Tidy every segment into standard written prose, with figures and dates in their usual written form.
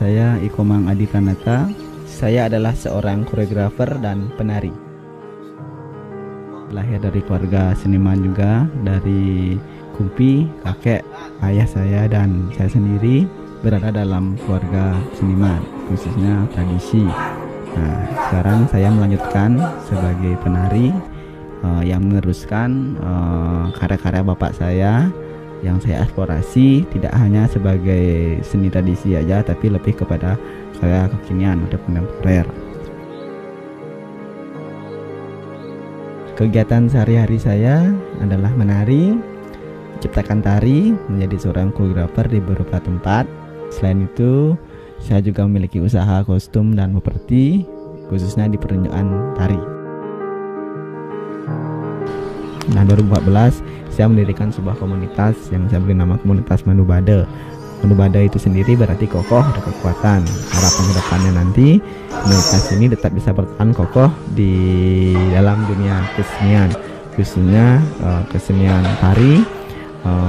saya Ikomang Adi Pranata. Saya adalah seorang koreografer dan penari. Lahir dari keluarga seniman juga, dari kumpi, kakek, ayah saya dan saya sendiri berada dalam keluarga seniman, khususnya tradisi. Nah, sekarang saya melanjutkan sebagai penari yang meneruskan karya-karya bapak saya yang saya eksplorasi, tidak hanya sebagai seni tradisi aja, tapi lebih kepada karya kekinian atau kontemporer. Kegiatan sehari-hari saya adalah menari, menciptakan tari, menjadi seorang koreografer di beberapa tempat. Selain itu, saya juga memiliki usaha kostum dan properti, khususnya di pertunjukan tari. Nah, 2014 saya mendirikan sebuah komunitas yang saya beri nama komunitas Manubada. Manubada itu sendiri berarti kokoh, ada kekuatan. Harapan kedepannya nanti komunitas ini tetap bisa bertahan kokoh di dalam dunia kesenian, khususnya kesenian tari,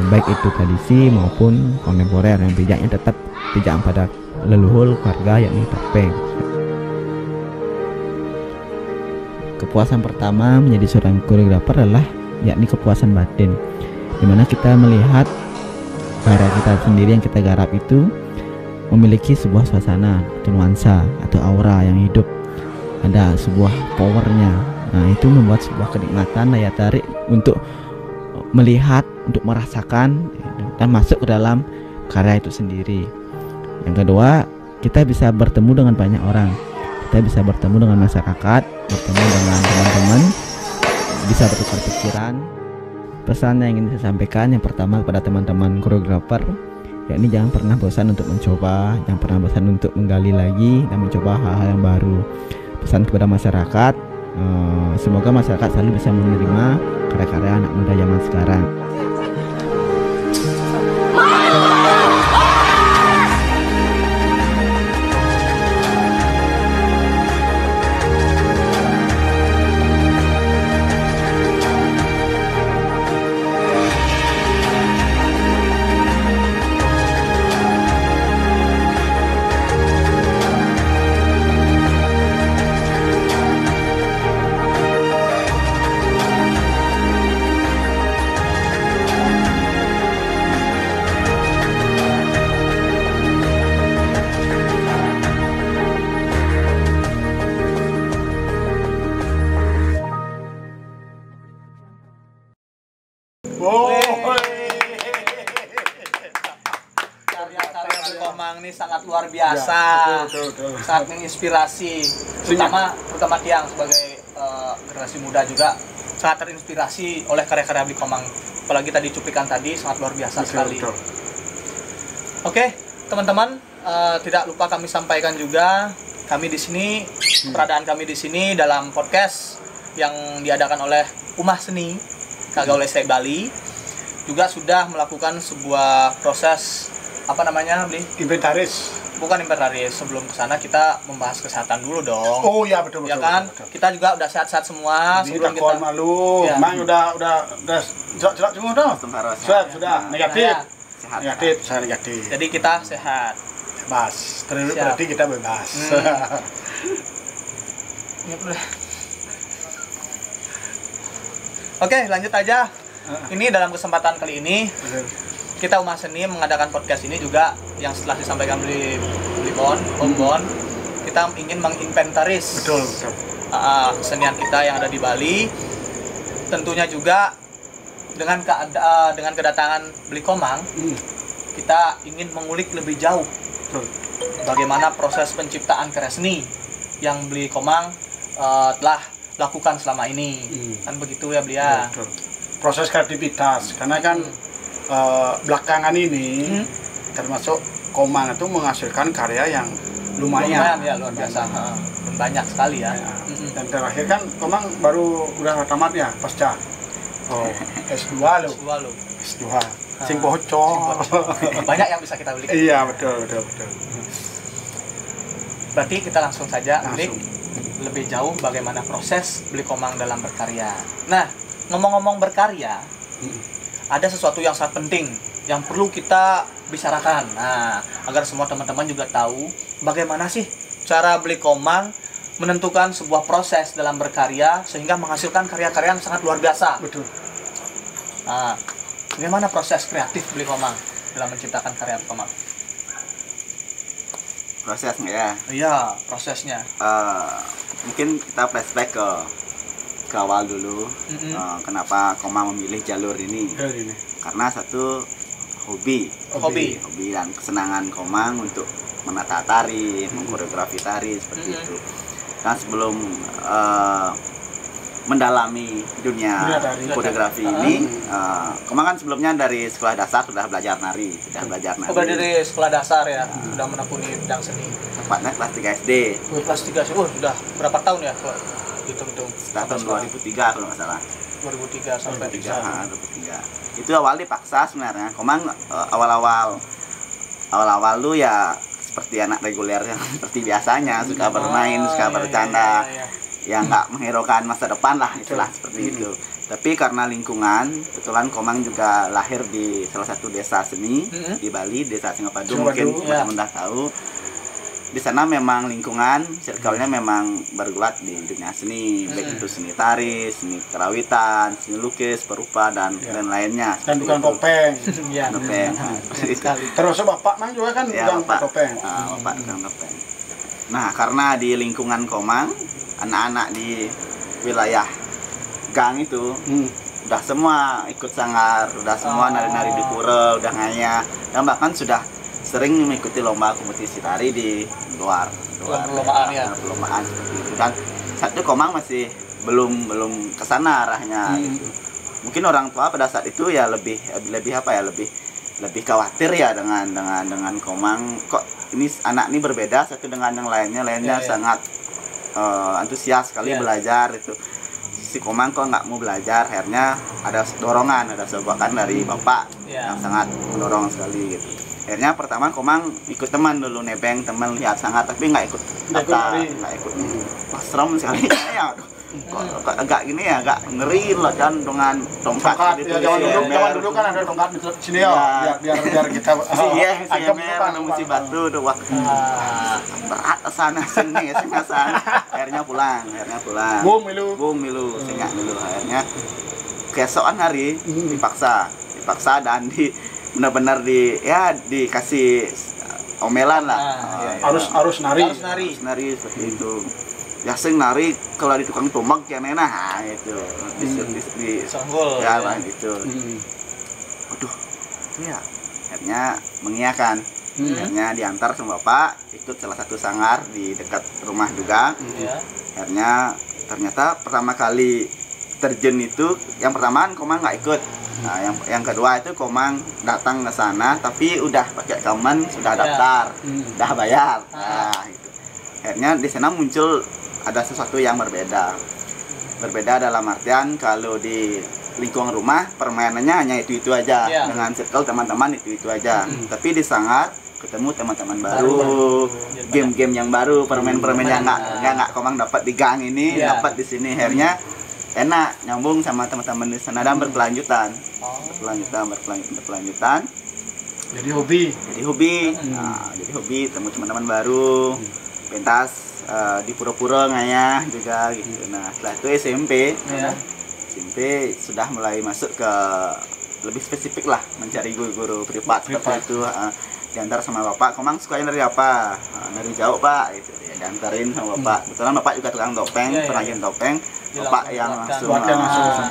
baik itu tradisi maupun kontemporer, yang pijaknya tetap pijak pada leluhur keluarga yakni topeng. Kepuasan pertama menjadi seorang koreografer adalah yakni kepuasan batin, dimana kita melihat karya kita sendiri yang kita garap itu memiliki sebuah suasana atau nuansa atau aura yang hidup, ada sebuah powernya. Nah, itu membuat sebuah kenikmatan, daya tarik untuk melihat, untuk merasakan dan masuk ke dalam karya itu sendiri. Yang kedua, kita bisa bertemu dengan banyak orang, kita bisa bertemu dengan masyarakat, bertemu dengan teman-teman, bisa bertukar pikiran. Pesan yang ingin saya sampaikan yang pertama kepada teman-teman koreografer, yakni jangan pernah bosan untuk mencoba, jangan pernah bosan untuk menggali lagi dan mencoba hal-hal yang baru. Pesan kepada masyarakat, semoga masyarakat selalu bisa menerima karya-karya anak muda zaman sekarang. Karya-karya Ikomang ini sangat luar biasa, betul. sangat menginspirasi, terutama Tiang sebagai generasi muda juga sangat terinspirasi oleh karya-karya Ikomang. Apalagi tadi cuplikan tadi sangat luar biasa sekali. Oke, teman-teman, tidak lupa kami sampaikan juga kami di sini, keberadaan kami di sini dalam podcast yang diadakan oleh Umah Seni Kagaul Lestari Bali juga sudah melakukan sebuah proses inventaris. Bukan inventaris, sebelum ke sana kita membahas kesehatan dulu dong. Oh iya, betul. Betul. Kita juga udah sehat-sehat semua. Sebelum kita malu, ya. Mang udah jelas semua dong. Sudah negatif. Negatif, saya negatif. Jadi kita sehat. Bebas. Berarti kita bebas. Oke, lanjut aja. Ini dalam kesempatan kali ini kita Umah Seni mengadakan podcast ini juga yang setelah disampaikan oleh Om Bon, kita ingin menginventaris kesenian kita yang ada di Bali. Tentunya juga dengan kedatangan Ikomang, kita ingin mengulik lebih jauh bagaimana proses penciptaan karya seni yang Ikomang telah lakukan selama ini. Kan begitu ya, Blia? Proses kreativitas, karena kan belakangan ini termasuk Komang itu menghasilkan karya yang lumayan ya, luar biasa, banyak sekali ya. Dan terakhir kan Komang udah tamat ya, pasca S2 lo. S2 sing bocor. Banyak yang bisa kita beli. Iya, betul. Berarti kita langsung saja ulik lebih jauh bagaimana proses Ikomang dalam berkarya. Nah, ngomong-ngomong berkarya, ada sesuatu yang sangat penting yang perlu kita bicarakan. Nah, agar semua teman-teman juga tahu bagaimana sih cara Beli Komang menentukan sebuah proses dalam berkarya sehingga menghasilkan karya-karya yang sangat luar biasa. Betul. Nah, bagaimana proses kreatif Beli Komang dalam menciptakan karya Komang? Prosesnya ya. Iya, prosesnya. Mungkin kita flashback ke awal dulu. Kenapa Komang memilih jalur ini? Karena satu hobi dan kesenangan Komang untuk menata tari, mengkoreografi tari seperti itu. Dan sebelum mendalami dunia koreografi ini, Komang kan sebelumnya dari sekolah dasar sudah belajar nari, Oh, dari sekolah dasar ya, sudah menekuni bidang seni. Tepatnya kelas 3 SD. Kelas 3 sih, sudah berapa tahun ya? Hitung-hitung. Tahun 2003 kalau nggak salah. 2003 sampai 2003. Itu awal dipaksa sebenarnya. Komang awal-awal lu ya seperti anak reguler yang seperti biasanya, suka bermain, suka bercanda, yang nggak menghiraukan masa depan lah, istilah seperti itu. Tapi karena lingkungan, kebetulan Komang juga lahir di salah satu desa seni di Bali, desa Singapadu, mungkin teman-teman udah tahu. Di sana memang lingkungan, circle-nya memang bergulat di dunia seni, baik itu seni tari, seni kerawitan, seni lukis, perupa dan lainnya. Dan bukan topeng. Topeng. Terus bapak mang juga kan bukan topeng. Bapak bukan topeng. Nah, karena di lingkungan Komang, anak-anak di wilayah gang itu udah semua ikut sanggar, udah semua nari-nari di pura, udah ngaya, dan bahkan sudah sering mengikuti lomba kompetisi tari di luar perlombaan seperti itu. Dan satu Komang masih belum kesana arahnya gitu. Mungkin orang tua pada saat itu ya lebih lebih khawatir ya dengan Komang, kok ini anak ini berbeda satu dengan yang lainnya sangat antusias sekali belajar itu. Si Komang kok nggak mau belajar, akhirnya ada dorongan, ada sogokan dari bapak yang sangat mendorong sekali gitu. Akhirnya pertama Komang ikut teman dulu, nebeng teman lihat sanggar, tapi nggak ikut pas serem sekali ya. Kok agak gini ya, agak ngeri loh kan dengan tongkat gitu. Zaman dulu kan ada tongkat di sini ya, biar kita mesti batu tuh, wah berat sana sini sana. Akhirnya pulang. Bung milu singak dulu. Akhirnya keesokan hari dipaksa dan benar-benar dikasih omelan lah. Harus nari seperti itu. Ya sing nari kalau di tukang tombak ya nenah itu di sanggul ya lah gitu. Waduh, itu ya. Akhirnya mengiyakan. Akhirnya diantar sama bapak ikut salah satu sanggar di dekat rumah juga. Akhirnya ternyata pertama kali terjun itu, yang pertama Komang nggak ikut. Nah, yang kedua itu Komang datang ke sana tapi udah pakai kaman, sudah daftar, udah bayar. Nah, itu. Akhirnya di sana muncul ada sesuatu yang berbeda dalam artian kalau di lingkungan rumah permainannya hanya itu aja, dengan circle teman-teman itu aja. Tapi di sanggar ketemu teman-teman baru, game-game yang baru, permain-permain yang nggak Komang dapat di gang ini, dapat di sini. Akhirnya enak nyambung sama teman-teman di sana dan berkelanjutan. Jadi hobi. Jadi hobi, temu teman-teman baru, pentas di pura-pura ngayah juga gitu. Nah, setelah itu SMP sudah mulai masuk ke lebih spesifik lah, mencari guru-guru privat seperti itu. Diantar sama bapak, Komang sukanya dari apa? Dari jauh pak, gitu. Ya, diantarin sama bapak. Kebetulan bapak juga tukang topeng, pengrajin topeng. Bapak yang langsung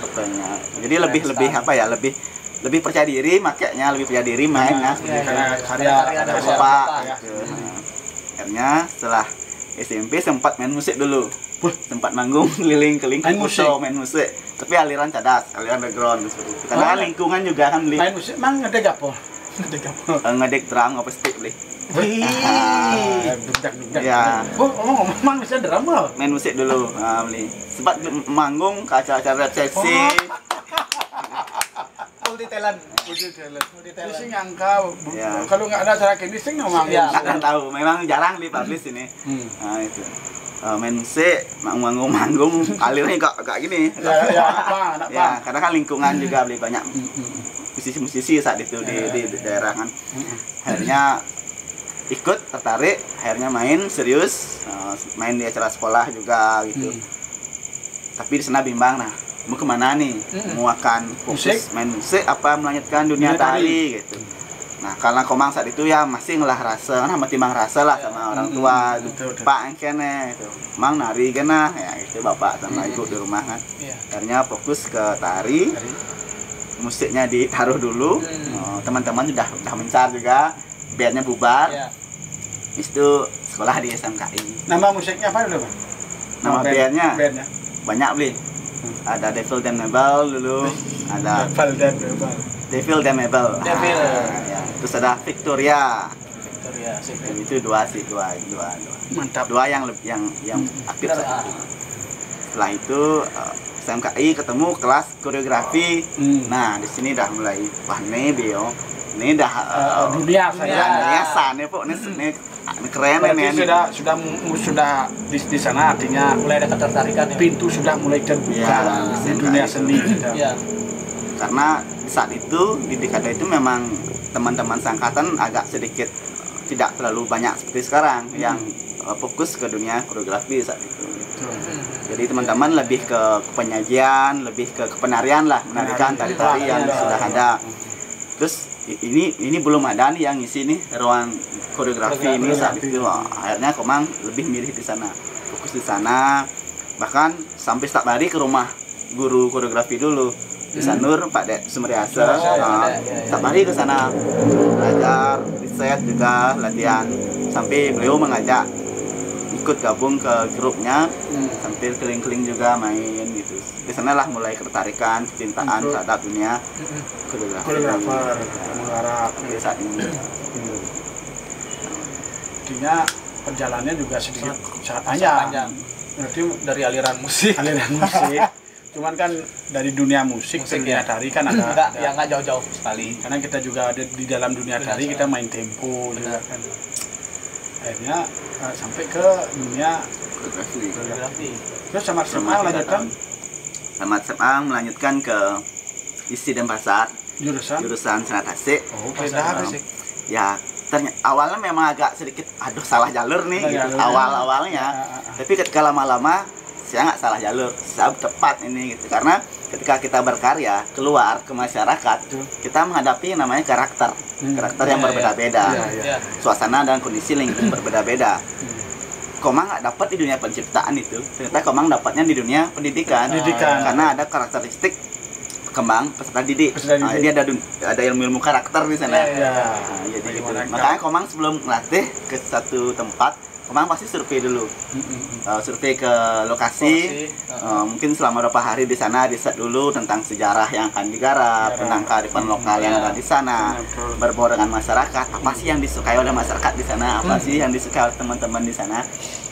topengnya. Jadi lebih percaya diri, makanya lebih percaya diri mainnya. Karya bapak. Gitu. Akhirnya setelah SMP sempat main musik dulu. Sempat manggung keliling-keliling main musik. Tapi aliran cadas, aliran background seperti itu. Karena lingkungan juga kan main musik, mang ngedek apa? Ngedek drum apa stick beli. Ya. Ngomong bisa drum loh. Main musik dulu, beli. Sempat manggung ke acara-acara resepsi. Multi-talent. Sing angka. Kalau nggak ada acara kayak sing ngomong. Nggak tahu, memang jarang dipublish ini. Nah itu. Main musik, manggung, alirnya kok gini. Ya, karena kan lingkungan juga beli banyak musisi-musisi saat itu di daerah kan. Akhirnya ikut tertarik, akhirnya main serius, main di acara sekolah juga gitu. Tapi di sana bimbang, nah mau kemana nih, mau akan fokus main musik apa melanjutkan dunia tari gitu. Nah karena Komang saat itu ya masih ngelah rasa, nah timbang rasa lah sama orang tua, Pak kene itu, Mang nari kena, ya itu bapak sama ibu di rumah kan. Akhirnya fokus ke tari, musiknya ditaruh dulu, teman-teman udah mencar juga, bandnya bubar. Itu sekolah di SMKI. Nama musiknya apa dulu, Bang? Nama bandnya banyak beli. Ada Devil Damnable dulu, ada Devil Damnable. Ya. Terus ada Victoria. Itu dua. Mantap. Dua yang aktif saat itu. Setelah itu SMKI ketemu kelas koreografi. Nah di sini dah mulai wah nih Bio, ini dah dunia saya. Nih Pok, ini keren ini. Sudah di sana artinya mulai ada ketertarikan. Pintu sudah mulai terbuka di dunia seni. Karena saat itu di dekade itu memang teman-teman seangkatan agak sedikit tidak terlalu banyak seperti sekarang yang fokus ke dunia koreografi saat itu. Jadi teman-teman lebih ke penyajian, lebih ke penarian lah, menarikan tari-tari yang sudah ada. Terus ini belum ada nih yang ngisi nih ruang koreografi ini saat itu. Akhirnya Komang lebih milih di sana, fokus di sana. Bahkan sampai setiap hari ke rumah guru koreografi dulu di Sanur, Pak Dek Sumriasa. Setiap hari ke sana belajar, riset juga latihan. Sampai beliau mengajak ikut gabung ke grupnya, sambil keliling-keliling juga main gitu. Di sanalah mulai ketertarikan, kecintaan terhadap dunia koreografer menggarap saat ini. Artinya perjalanannya juga sedikit sangat panjang. Berarti dari aliran musik. Cuman kan dari dunia musik ke dunia tari kan ada nggak jauh-jauh sekali. Karena kita juga ada di dalam dunia tari, kita main tempo juga kan. Akhirnya sampai ke dunia koreografi. Terus sama SMA lanjutkan? Sama SMA melanjutkan ke Isi Denpasar. Jurusan Senat Tasik. Oh, beda sih. Ya, awalnya memang agak sedikit salah jalur nih gitu. Awal-awalnya. Tapi ketika lama-lama saya nggak salah jalur, saya tepat ini gitu. Karena ketika kita berkarya keluar ke masyarakat, kita menghadapi namanya karakter yang berbeda-beda, suasana dan kondisi lingkungan berbeda-beda. Komang nggak dapat di dunia penciptaan itu, ternyata Komang dapatnya di dunia pendidikan. Karena ada karakteristik kembang peserta didik. Jadi ada ilmu karakter di sana. Jadi gitu. Makanya Komang sebelum ngelatih ke satu tempat, Komang pasti survei dulu, survei ke lokasi, mungkin selama beberapa hari di sana riset dulu tentang sejarah yang akan digarap, tentang kearifan lokal yang ada di sana, berbaur dengan masyarakat, apa sih yang disukai oleh masyarakat di sana, apa sih yang disukai oleh teman-teman di sana,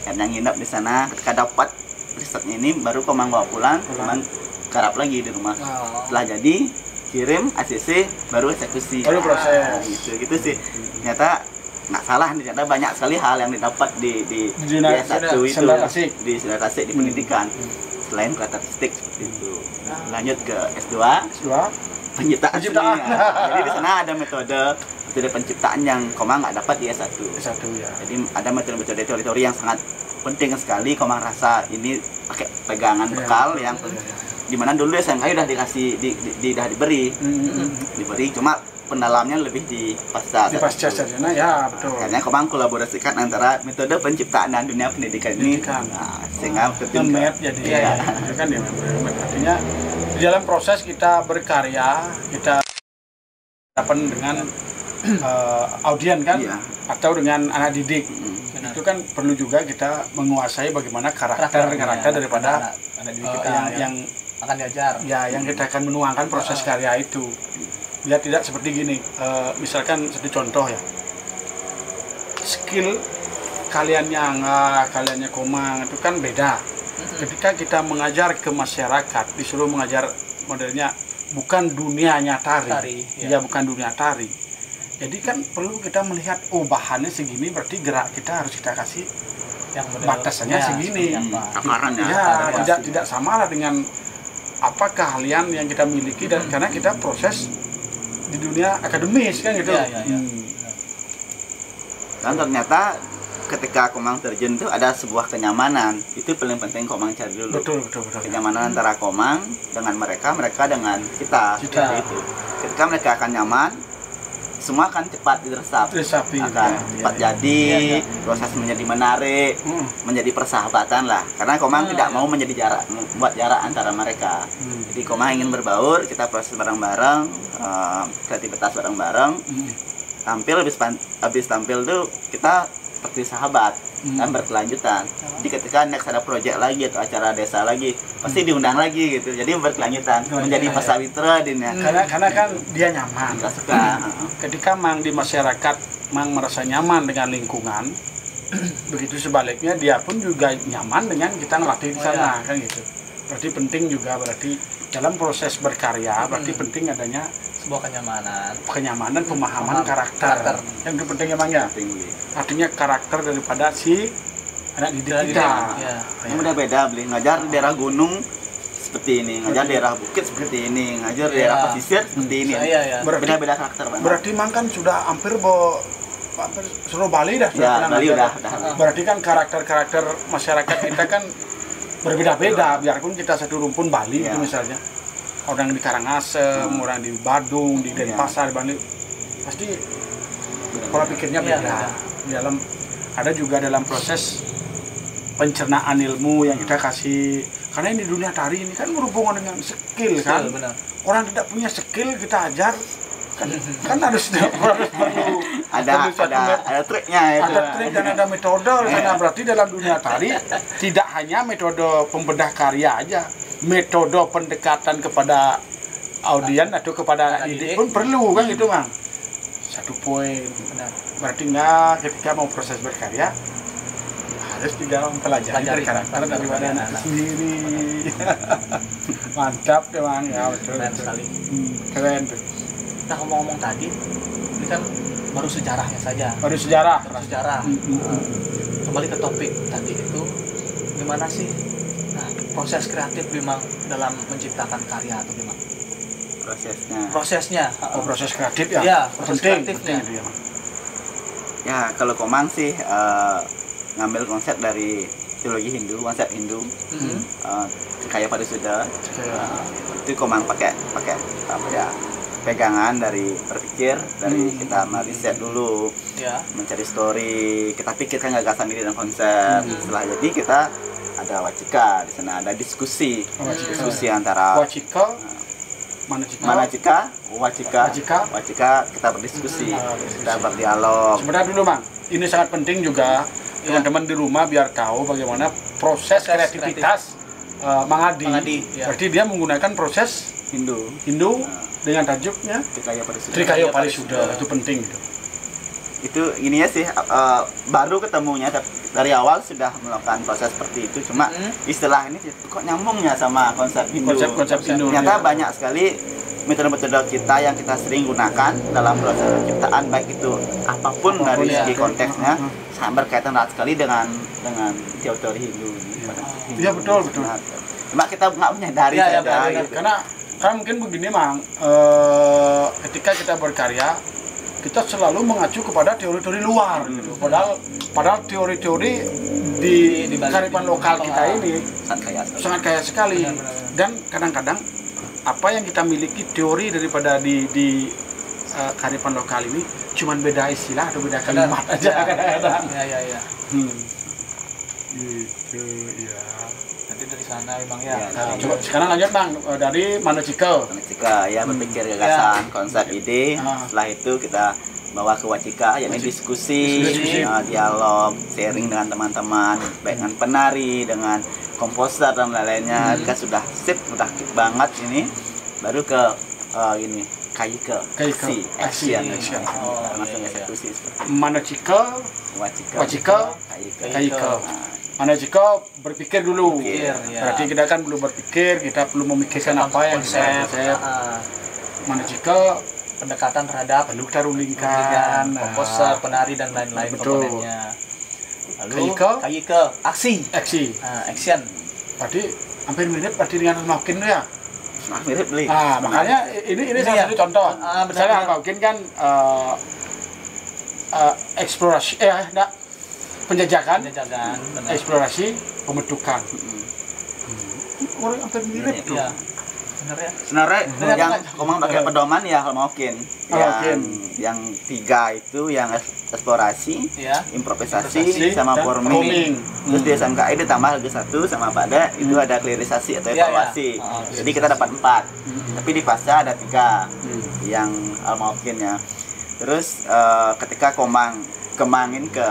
dan yang nginep di sana. Ketika dapat risetnya ini, baru Komang bawa pulang, Komang garap lagi di rumah. Setelah jadi, kirim ACC, baru eksekusi. Baru proses. Gitu sih. Ternyata nggak salah nih, ternyata banyak sekali hal yang didapat di S1 itu di Senat Tasik di pendidikan, selain karakteristik seperti itu. Lanjut ke S2 penciptaan. Jadi di sana ada metode penciptaan yang Komang nggak dapat di S1 ya. Jadi ada metode teori yang sangat penting sekali. Komang rasa ini pakai pegangan bekal yang dimana dulu SMK udah dikasih udah diberi cuma pendalamnya lebih di pasca sarjana ya, betul. Karena Komang kolaborasikan antara metode penciptaan dan dunia pendidikan ini, sehingga kemet jadi kan ya. Artinya di dalam proses kita berkarya, kita dapat dengan audien kan, atau dengan anak didik. Itu kan perlu juga kita menguasai bagaimana karakter daripada anak didik kita yang akan diajar. Ya, yang kita akan menuangkan proses karya itu. Biar tidak seperti gini, misalkan satu contoh ya, skill kaliannya Angga, kaliannya Komang itu kan beda. Ketika kita mengajar ke masyarakat, disuruh mengajar modelnya bukan dunianya tari, bukan dunia tari. Jadi kan perlu kita melihat, bahannya segini, berarti gerak kita harus kita kasih yang batasannya segini. Tidak sama lah dengan apa keahlian yang kita miliki, dan karena kita proses di dunia akademis kan gitu. Dan ternyata ketika Komang terjun itu ada sebuah kenyamanan. Itu paling penting Komang cari dulu. Betul. Kenyamanan antara Komang dengan mereka dengan kita. Seperti itu. Ketika mereka akan nyaman, semua akan cepat diresapi, akan cepat jadi, proses menjadi menarik, menjadi persahabatan lah. Karena Komang tidak mau menjadi jarak, membuat jarak antara mereka. Jadi Komang ingin berbaur, kita proses bareng-bareng, kreativitas bareng-bareng. Tampil habis tampil tuh kita seperti sahabat dan berkelanjutan. Jadi ketika next ada project lagi atau acara desa lagi, pasti diundang lagi gitu. Jadi berkelanjutan menjadi pasawitra din ya. Karena kan dia nyaman. Kita suka. Ketika Mang di masyarakat, Mang merasa nyaman dengan lingkungan, begitu sebaliknya dia pun juga nyaman dengan kita ngelatih di sana kan gitu. Berarti penting juga dalam proses berkarya berarti penting adanya sebuah kenyamanan, pemahaman karakter. Yang itu penting emang ya. Artinya karakter daripada si anak didik kita. Yang udah beda, beli ngajar di daerah gunung seperti ini, ngajar daerah bukit seperti ini, ngajar daerah pesisir seperti ini. Beda-beda karakter banget. Berarti Mang kan sudah hampir seluruh Bali dah. Ya, Bali udah. Berarti kan karakter masyarakat kita kan berbeda-beda, biarpun kita satu rumpun Bali itu misalnya. Orang di Karangasem, orang di Badung, di Denpasar, di Bali, pasti pola pikirnya beda. Ada juga dalam proses pencernaan ilmu yang kita kasih. Karena ini dunia tari ini kan berhubungan dengan skill kan. Benar. Orang tidak punya skill kita ajar kan harus perlu ada triknya ya. Ada trik dan ada metode. Karena berarti dalam dunia tari tidak hanya metode pembedah karya aja. Metode pendekatan kepada audien atau kepada didik pun perlu kan itu Mang. Satu poin. Benar. Berarti ketika mau proses berkarya harus juga mempelajari karakter daripada anak sendiri. Mantap ya Mang ya, betul. Keren sekali. Keren tuh. Nah ngomong-ngomong tadi, ini kan baru sejarahnya saja. Baru sejarah. Kembali ke topik tadi itu, gimana sih proses kreatif memang dalam menciptakan karya atau gimana? Prosesnya. Proses kreatif ya. Iya, proses kreatifnya. Ya, kalau Komang sih ngambil konsep dari teologi Hindu, konsep Hindu. Kayak pada sudah. Itu Komang pakai apa ya? Pegangan dari berpikir, dari kita meriset dulu, mencari story, kita pikirkan gagasan diri dan konsep. Setelah jadi kita ada wacika, di sana ada diskusi antara wacika, wacika kita berdiskusi, kita berdialog. Sebenarnya dulu Mang, ini sangat penting juga teman-teman di rumah biar tahu bagaimana proses kreativitas Mang Adi. Berarti dia menggunakan proses Hindu dengan tajuknya Trikaya Parisuda. Itu penting gitu. Itu ini ya sih baru ketemunya dari awal sudah melakukan proses seperti itu, cuma istilah ini kok nyambungnya sama konsep Hindu. Konsep Hindu. Ternyata banyak sekali metode-metode kita yang kita sering gunakan dalam proses penciptaan, baik itu apapun dari segi konteksnya sangat berkaitan erat sekali dengan teori Hindu. Iya betul. Cuma kita nggak menyadari saja. Gitu. Karena mungkin begini Mang, ketika kita berkarya kita selalu mengacu kepada teori-teori luar gitu. Padahal teori-teori di kearifan lokal kita ini sangat kaya sekali. Dan kadang-kadang apa yang kita miliki teori daripada di kearifan lokal ini cuman beda istilah atau beda kalimat aja kadang-kadang. Iya. Gitu ya. Nanti dari sana memang ya. Coba sekarang lanjut Bang dari Manocika ya, berpikir gagasan, konsep, ide. Setelah itu kita bawa ke wacika, yakni diskusi. Dialog, sharing dengan teman-teman, baik dengan penari, dengan komposer dan lain-lainnya. Kita sudah sip, sudah banget ini. Baru ke ini kaike, action. Langsung eksekusi. Manocika, wacika, kaike. Manocika berpikir dulu. Berarti kita kan belum berpikir, kita perlu memikirkan apa yang konsep. Manocika pendekatan terhadap perlu kita rulingkan, komposer, penari dan lain-lain komponennya. Lalu kaike, aksi. Action. Berarti hampir mirip dengan Maukin ya. Mirip beli. Makanya ini salah satu contoh. Misalnya Maukin kan eksplorasi enggak penjajakan, benar. eksplorasi, pembentukan. Orang hampir mirip tuh. Iya. Benar ya. Sebenarnya yang Komang pakai pedoman ya Almaukin. Yang 3 itu yang eksplorasi, Iya. improvisasi sama forming. Terus di SMKI ditambah lagi 1 sama pada itu ada klirisasi atau evaluasi. Jadi kita dapat 4. Tapi di Pasca ada 3 yang Almaukin ya. Terus ketika Komang kemangin ke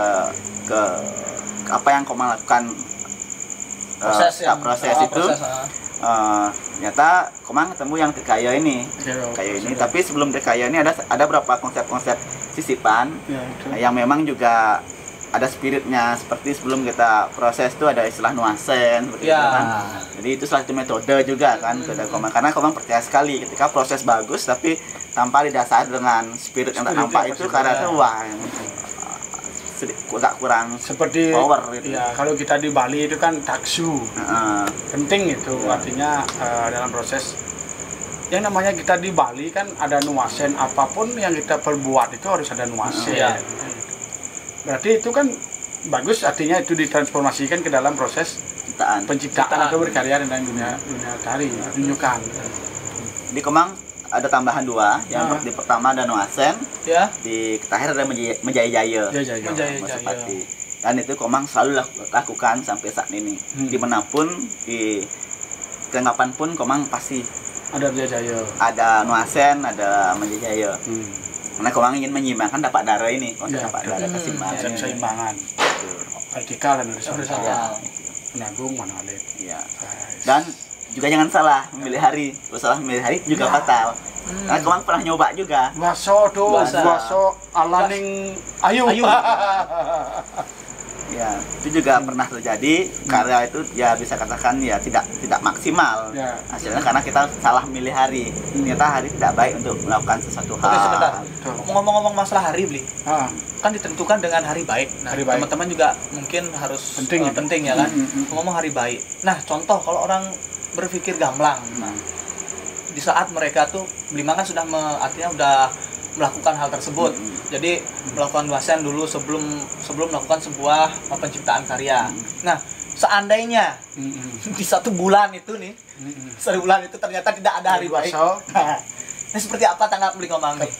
apa yang Komang lakukan proses itu ternyata Komang ketemu yang Tikaya ini. Tapi sebelum Tikaya ini ada beberapa konsep-konsep sisipan yang memang juga ada spiritnya, seperti sebelum kita proses itu ada istilah nuansen seperti itu kan. Jadi itu salah satu metode juga kan Komang, karena Komang percaya sekali ketika proses bagus tapi tanpa didasari dengan spirit yang tak nampak itu karena itu wah agak kurang seperti power gitu. Ya, kalau kita di Bali itu kan taksu. Penting itu artinya dalam proses yang namanya kita di Bali kan ada nuansen, apapun yang kita perbuat itu harus ada nuansen. Berarti itu kan bagus, artinya itu ditransformasikan ke dalam proses penciptaan atau berkarya dengan dunia tari, tunjukkan. Di Komang ada tambahan 2, yang di pertama ada nuansen, di terakhir ada menjaya-jaya. Dan itu Komang selalu lakukan sampai saat ini. Dimanapun, di keanggapan pun Komang pasti ada menjaya, ada nuansen, ada menjaya. Karena Komang ingin menyimbangkan dapat darah ini, konsep dapat darah keseimbangan, vertikal dan horizontal, penagung manualit. Dan juga jangan salah memilih hari. Kalau salah memilih hari juga fatal. Karena Komang pernah nyoba juga. Buaso alaning ayu. Ya, itu juga pernah terjadi. Karya itu ya bisa katakan ya tidak maksimal hasilnya karena kita salah memilih hari. Ternyata hari tidak baik untuk melakukan sesuatu hal. Oke, sebentar. Ngomong-ngomong masalah hari, Bli. Kan ditentukan dengan hari baik. Nah, teman-teman juga mungkin harus penting ya kan. Ngomong hari baik. Nah, contoh kalau orang berpikir gamblang. Nah, di saat mereka tuh Bli kan sudah artinya udah melakukan hal tersebut. Jadi melakukan nuansen dulu sebelum melakukan sebuah penciptaan karya. Nah, seandainya di 1 bulan itu nih, 1 bulan itu ternyata tidak ada hari baik. Nah, seperti apa tanggap Bli Komang nih?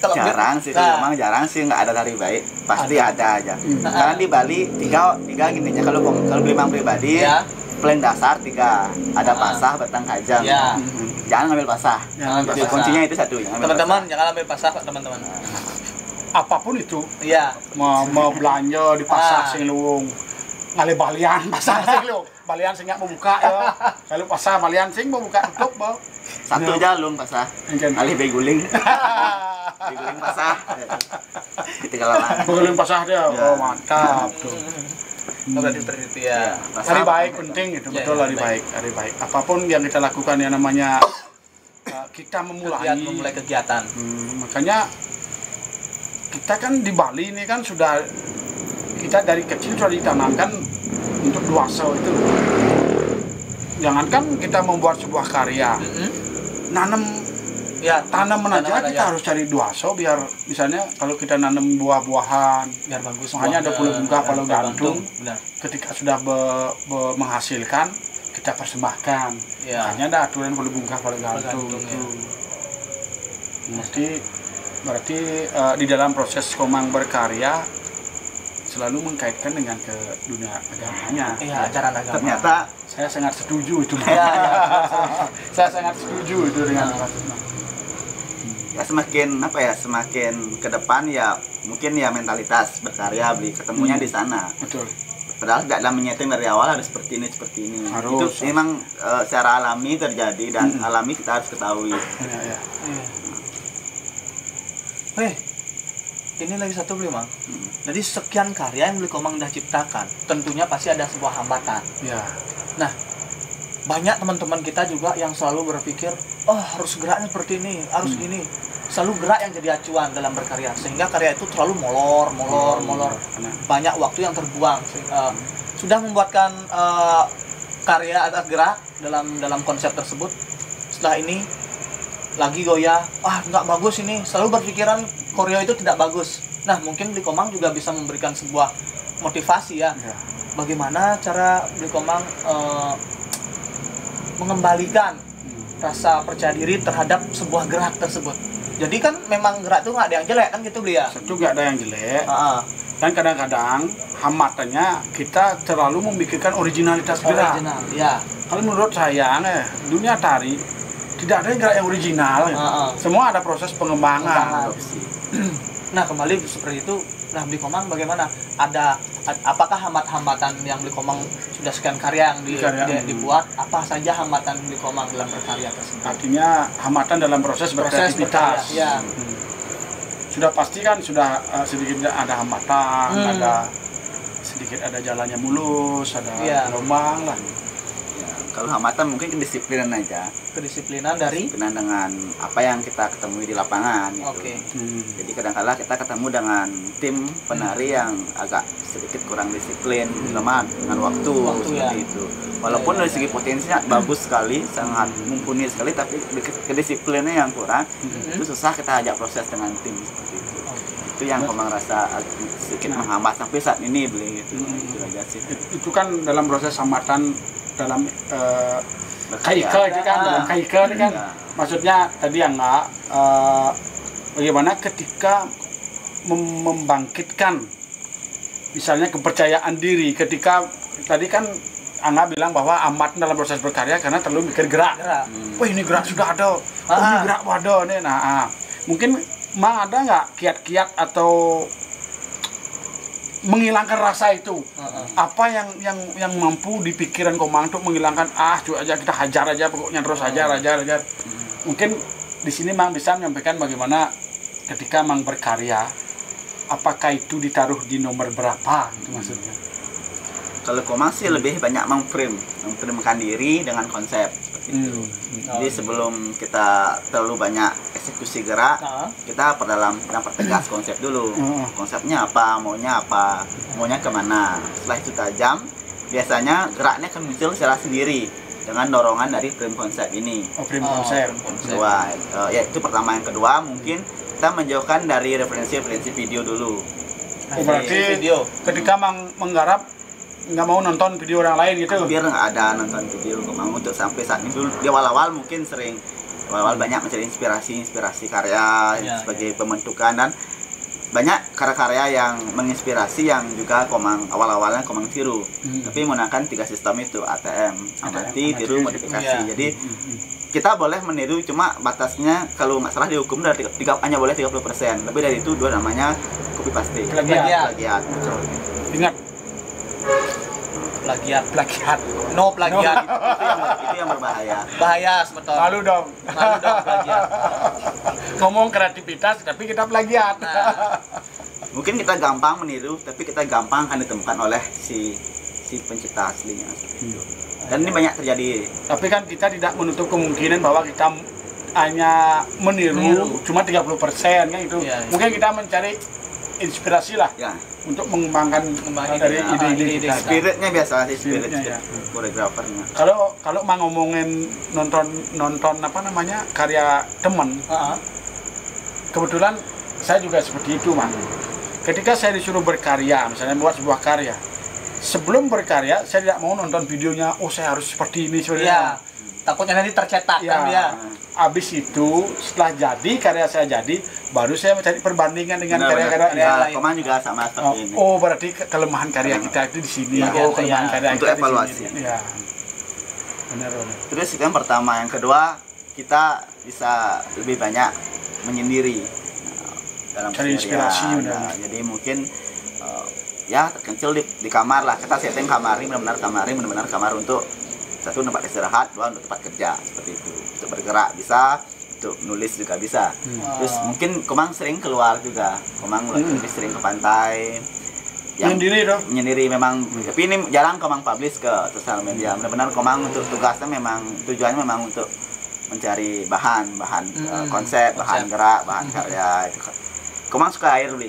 Jarang sih, Komang jarang sih nggak ada hari baik. Pasti ada aja. Karena di Bali tiga gini ya. Kalau Bli Mang pribadi, plan dasar 3, ada pasah, batang kajang. Jangan ngambil pasah. Kuncinya itu 1. Teman-teman jangan ambil pasah, teman-teman. Apapun itu. Iya. Mau belanja di pasar sing luwung. Ngale balian pasar sing luwung. Balian sing mau buka ya. Kalau pasar balian sing mau buka tutup, Bang. 1 aja lung pasah. Alih beguling. Beguling pasah. Beguling pasah dia. Oh, mantap tuh. Berarti seperti itu ya. Hari baik penting itu, betul. Hari baik. Apapun yang kita lakukan yang namanya kita memulai kegiatan. Makanya kita kan di Bali ini kan sudah kita dari kecil sudah ditanamkan untuk duaso itu. Jangankan kita membuat sebuah karya, tanaman aja kita harus cari duaso biar misalnya kalau kita nanam buah-buahan biar bagus. Makanya ada puluh bunga kalau gantung. Ketika sudah menghasilkan kita persembahkan. Makanya ada aturan puluh bunga kalau gantung. Berarti di dalam proses Komang berkarya selalu mengkaitkan dengan ke dunia agamanya. Ajaran agama. Ternyata saya sangat setuju itu. Saya sangat setuju itu dengan ya semakin ke depan ya mungkin ya mentalitas berkarya Bli ketemunya di sana. Betul. Padahal tidak dalam menyeting dari awal harus seperti ini. Itu memang secara alami terjadi dan alami kita harus ketahui. Ini lagi 1 Bli Mang. Jadi sekian karya yang Bli Komang dah ciptakan, tentunya pasti ada sebuah hambatan. Nah, banyak teman-teman kita juga yang selalu berpikir, harus geraknya seperti ini, harus gini. Selalu gerak yang jadi acuan dalam berkarya, sehingga karya itu terlalu molor. Banyak waktu yang terbuang. Sudah membuatkan karya atas gerak dalam konsep tersebut. Setelah ini lagi goyah, nggak bagus ini. Selalu berpikiran koreo itu tidak bagus. Nah, mungkin Beli Komang juga bisa memberikan sebuah motivasi ya. Bagaimana cara Beli Komang mengembalikan rasa percaya diri terhadap sebuah gerak tersebut. Jadi kan memang gerak itu nggak ada yang jelek kan gitu Beli ya? Satu nggak ada yang jelek. Dan kadang-kadang hambatannya kita terlalu memikirkan originalitas gerak. Ya. Kalau menurut saya, dunia tari tidak ada gerak yang original. Semua ada proses pengembangan. Nah, kembali seperti itu. Nah, Beli Komang bagaimana? Apakah hambatan yang Beli Komang sudah sekian karya yang dibuat? Apa saja hambatan Beli Komang dalam berkarya tersebut? Artinya hambatan dalam proses berkreativitas. Ya. Sudah pasti kan sudah sedikit ada hambatan, sedikit ada jalannya mulus, ada gelombang lah. Kalau hambatan mungkin kedisiplinan aja. Kedisiplinan dari? Kedisiplinan dengan apa yang kita ketemui di lapangan gitu. Oke. Jadi kadang-kala kita ketemu dengan tim penari yang agak sedikit kurang disiplin, lemah dengan waktu seperti itu. Walaupun dari segi potensinya bagus sekali, sangat mumpuni sekali, tapi kedisiplinnya yang kurang, itu susah kita ajak proses dengan tim seperti itu. Itu yang Komang rasa sedikit menghambat sampai saat ini Beli gitu. Itu aja sih. Itu kan dalam proses hambatan dalam kaika itu kan, dalam kaika itu kan, maksudnya tadi yang bagaimana ketika membangkitkan misalnya kepercayaan diri, ketika tadi kan Angga bilang bahwa amat dalam proses berkarya karena terlalu mikir gerak. Wah ini gerak sudah ada, ini gerak waduh nih. Nah, mungkin Mang ada nggak kiat-kiat atau menghilangkan rasa itu? Apa yang mampu di pikiran Komang untuk menghilangkan cuy aja kita hajar aja pokoknya terus hajar. Mungkin di sini Mang bisa menyampaikan bagaimana ketika Mang berkarya, apakah itu ditaruh di nomor berapa itu maksudnya? Kalau Komang sih lebih banyak memframekan diri dengan konsep seperti itu. Jadi sebelum kita terlalu banyak eksekusi gerak, kita pertegas konsep dulu. Konsepnya apa, maunya kemana. Setelah itu tajam, biasanya geraknya akan muncul secara sendiri dengan dorongan dari frame konsep ini. Frame konsep. Kedua, ya itu pertama. Yang kedua mungkin kita menjauhkan dari referensi video dulu. Berarti video ketika menggarap nggak mau nonton video orang lain gitu? Biar nggak ada nonton video Komang untuk sampai saat ini dulu. Di awal-awal mungkin sering banyak mencari inspirasi karya sebagai pembentukan, dan banyak karya-karya yang menginspirasi yang juga Komang awal-awalnya Komang tiru. Tapi menggunakan 3 sistem itu, ATM, amati, tiru, modifikasi. Jadi kita boleh meniru, cuma batasnya kalau nggak salah dihukum dari hanya boleh 30%. Lebih dari itu namanya copy paste. Plagiat. Ingat, plagiat, no plagiat. itu yang berbahaya. Bahaya sebetulnya. Malu dong plagiat. Ngomong kreativitas tapi kita plagiat. Mungkin kita gampang meniru, tapi kita gampang akan ditemukan oleh si pencipta aslinya seperti itu. Dan ini banyak terjadi. Tapi kan kita tidak menutup kemungkinan bahwa kita hanya meniru cuma 30% kan itu. Mungkin kita mencari inspirasi lah untuk mengembangkan dari ide-ide kita. Spiritnya biasa sih, spiritnya koreografernya. Kalau mau ngomongin nonton apa namanya karya teman, kebetulan saya juga seperti itu Mang. Ketika saya disuruh berkarya, misalnya buat sebuah karya, sebelum berkarya saya tidak mau nonton videonya. Saya harus seperti ini sebenarnya. Takutnya nanti tercetak kan dia. Habis itu setelah jadi karya saya jadi, baru saya mencari perbandingan dengan karya-karya lain. Komang juga sama seperti ini. Berarti kelemahan karya kita itu di sini. Kelemahan karya untuk kita evaluasi. Benar. Terus itu yang pertama. Yang kedua, kita bisa lebih banyak menyendiri dalam cari inspirasi. Jadi mungkin terkencil di kamar lah. Kita setting kamar ini benar-benar kamar untuk satu tempat istirahat, dua untuk tempat kerja seperti itu. Untuk bergerak bisa, untuk nulis juga bisa. Terus mungkin Komang sering keluar juga. Komang lebih sering ke pantai. Menyendiri memang. Tapi ini jarang Komang publish ke sosial media. Benar-benar Komang untuk tugasnya memang tujuannya memang untuk mencari bahan konsep, bahan gerak, bahan karya. Komang suka air Beli.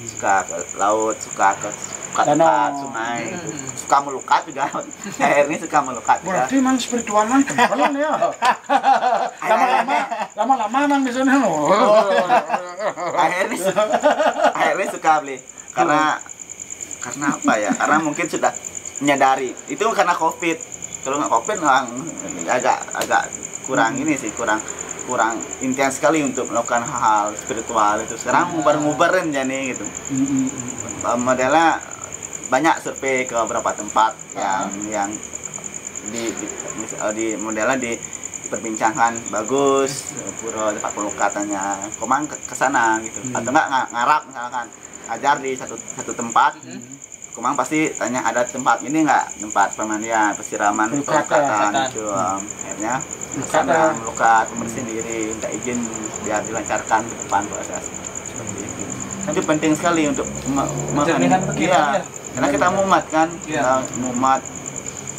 Suka ke laut, suka ke tempat sungai, suka melukat juga. Air ini suka melukat juga. Berarti Mang spiritualan kemana ya? Lama-lama Mang di sana. Air akhirnya suka beli karena apa ya, karena mungkin sudah menyadari itu karena COVID. Kalau nggak COVID agak kurang ini sih, kurang intens sekali untuk melakukan hal-hal spiritual itu. Sekarang ngubar-ngubarin jadi gitu. Modelnya banyak survei ke beberapa tempat yang di modelnya diperbincangkan bagus, pura tempat pelukatannya Komang ke sana gitu. Atau enggak ngarap misalkan ajar di satu tempat. Komang pasti tanya ada tempat ini enggak, tempat pemandian, persiraman, pelukatan gitu. Akhirnya sana melukat, membersihin diri, minta izin biar dilancarkan ke depan proses seperti itu. Itu penting sekali untuk pikiran, karena kita mumat kan, kita mumat,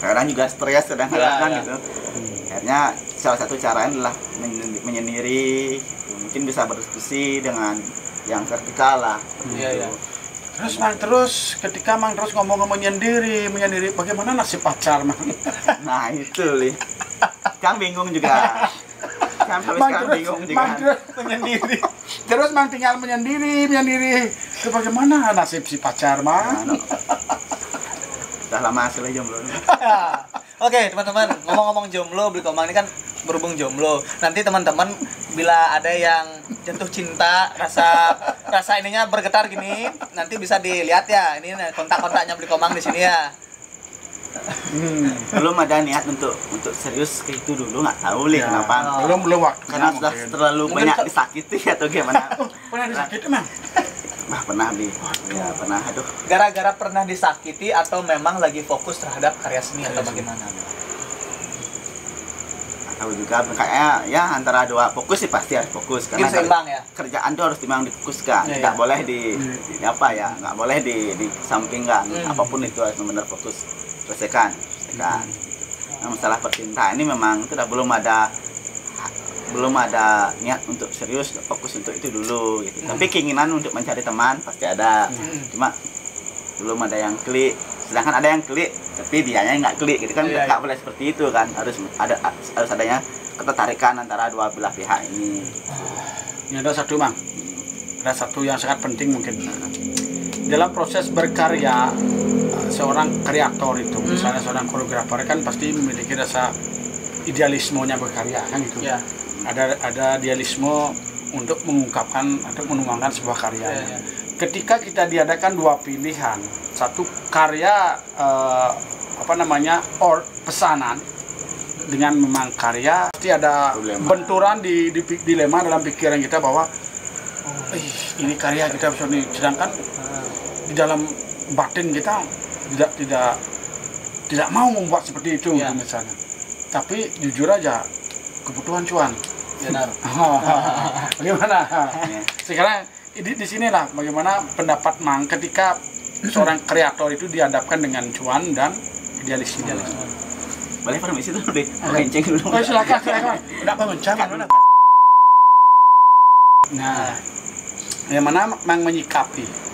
kadang juga stres kadang-kadang kan gitu. Akhirnya salah satu caranya adalah menyendiri, mungkin bisa berdiskusi dengan yang vertikal lah. Terus ketika Mang terus ngomong menyendiri, bagaimana nasib pacar Mang? Nah itu Li, kan bingung juga. Kan sekarang bingung juga. Menyendiri. Terus Mang tinggal menyendiri. Itu bagaimana nasib si pacar Mang? Udah lama hasilnya jomblo. Oke teman-teman, ngomong-ngomong jomblo, Beli Komang ini kan berhubung jomblo. Nanti teman-teman bila ada yang jatuh cinta, rasa ininya bergetar gini, nanti bisa dilihat ya. Ini kontak-kontaknya Beli Komang di sini ya. Belum ada niat untuk serius ke itu dulu, nggak tahu Li kenapa. Belum waktu. Karena sudah terlalu banyak disakiti atau gimana? Pernah disakiti Mang? Pernah Bi. Ya pernah. Aduh. Gara-gara pernah disakiti atau memang lagi fokus terhadap karya seni atau bagaimana? Tahu juga kayaknya ya antara dua, fokus sih pasti harus fokus karena seimbang ya. Kerjaan itu harus memang difokuskan, nggak boleh nggak boleh disampingkan. Apapun itu harus benar fokus selesaikan. Nah, masalah percintaan ini memang sudah belum ada niat untuk serius, fokus untuk itu dulu gitu. Tapi keinginan untuk mencari teman pasti ada, cuma belum ada yang klik. Sedangkan ada yang klik tapi dianya nggak klik gitu kan, nggak boleh seperti itu kan. Harus adanya ketertarikan antara dua belah pihak ini. Ini ada satu Mang, ada satu yang sangat penting mungkin dalam proses berkarya. Seorang kreator itu, misalnya seorang koreografer kan pasti memiliki rasa idealismenya berkarya kan gitu. Ada idealisme untuk mengungkapkan atau menuangkan sebuah karya. Ketika kita diadakan dua pilihan, satu karya pesanan dengan memang karya, pasti ada benturan di dilema dalam pikiran kita bahwa ini karya kita nih, sedangkan di dalam batin kita tidak mau membuat seperti itu misalnya. Tapi jujur aja kebutuhan cuan. Bagaimana? Sekarang di sinilah bagaimana pendapat Mang ketika seorang kreator itu dihadapkan dengan cuan dan idealisme. Boleh permisi dulu deh, kencing dulu. Oh silakan. Enggak mengencang. Nah, bagaimana Mang menyikapi?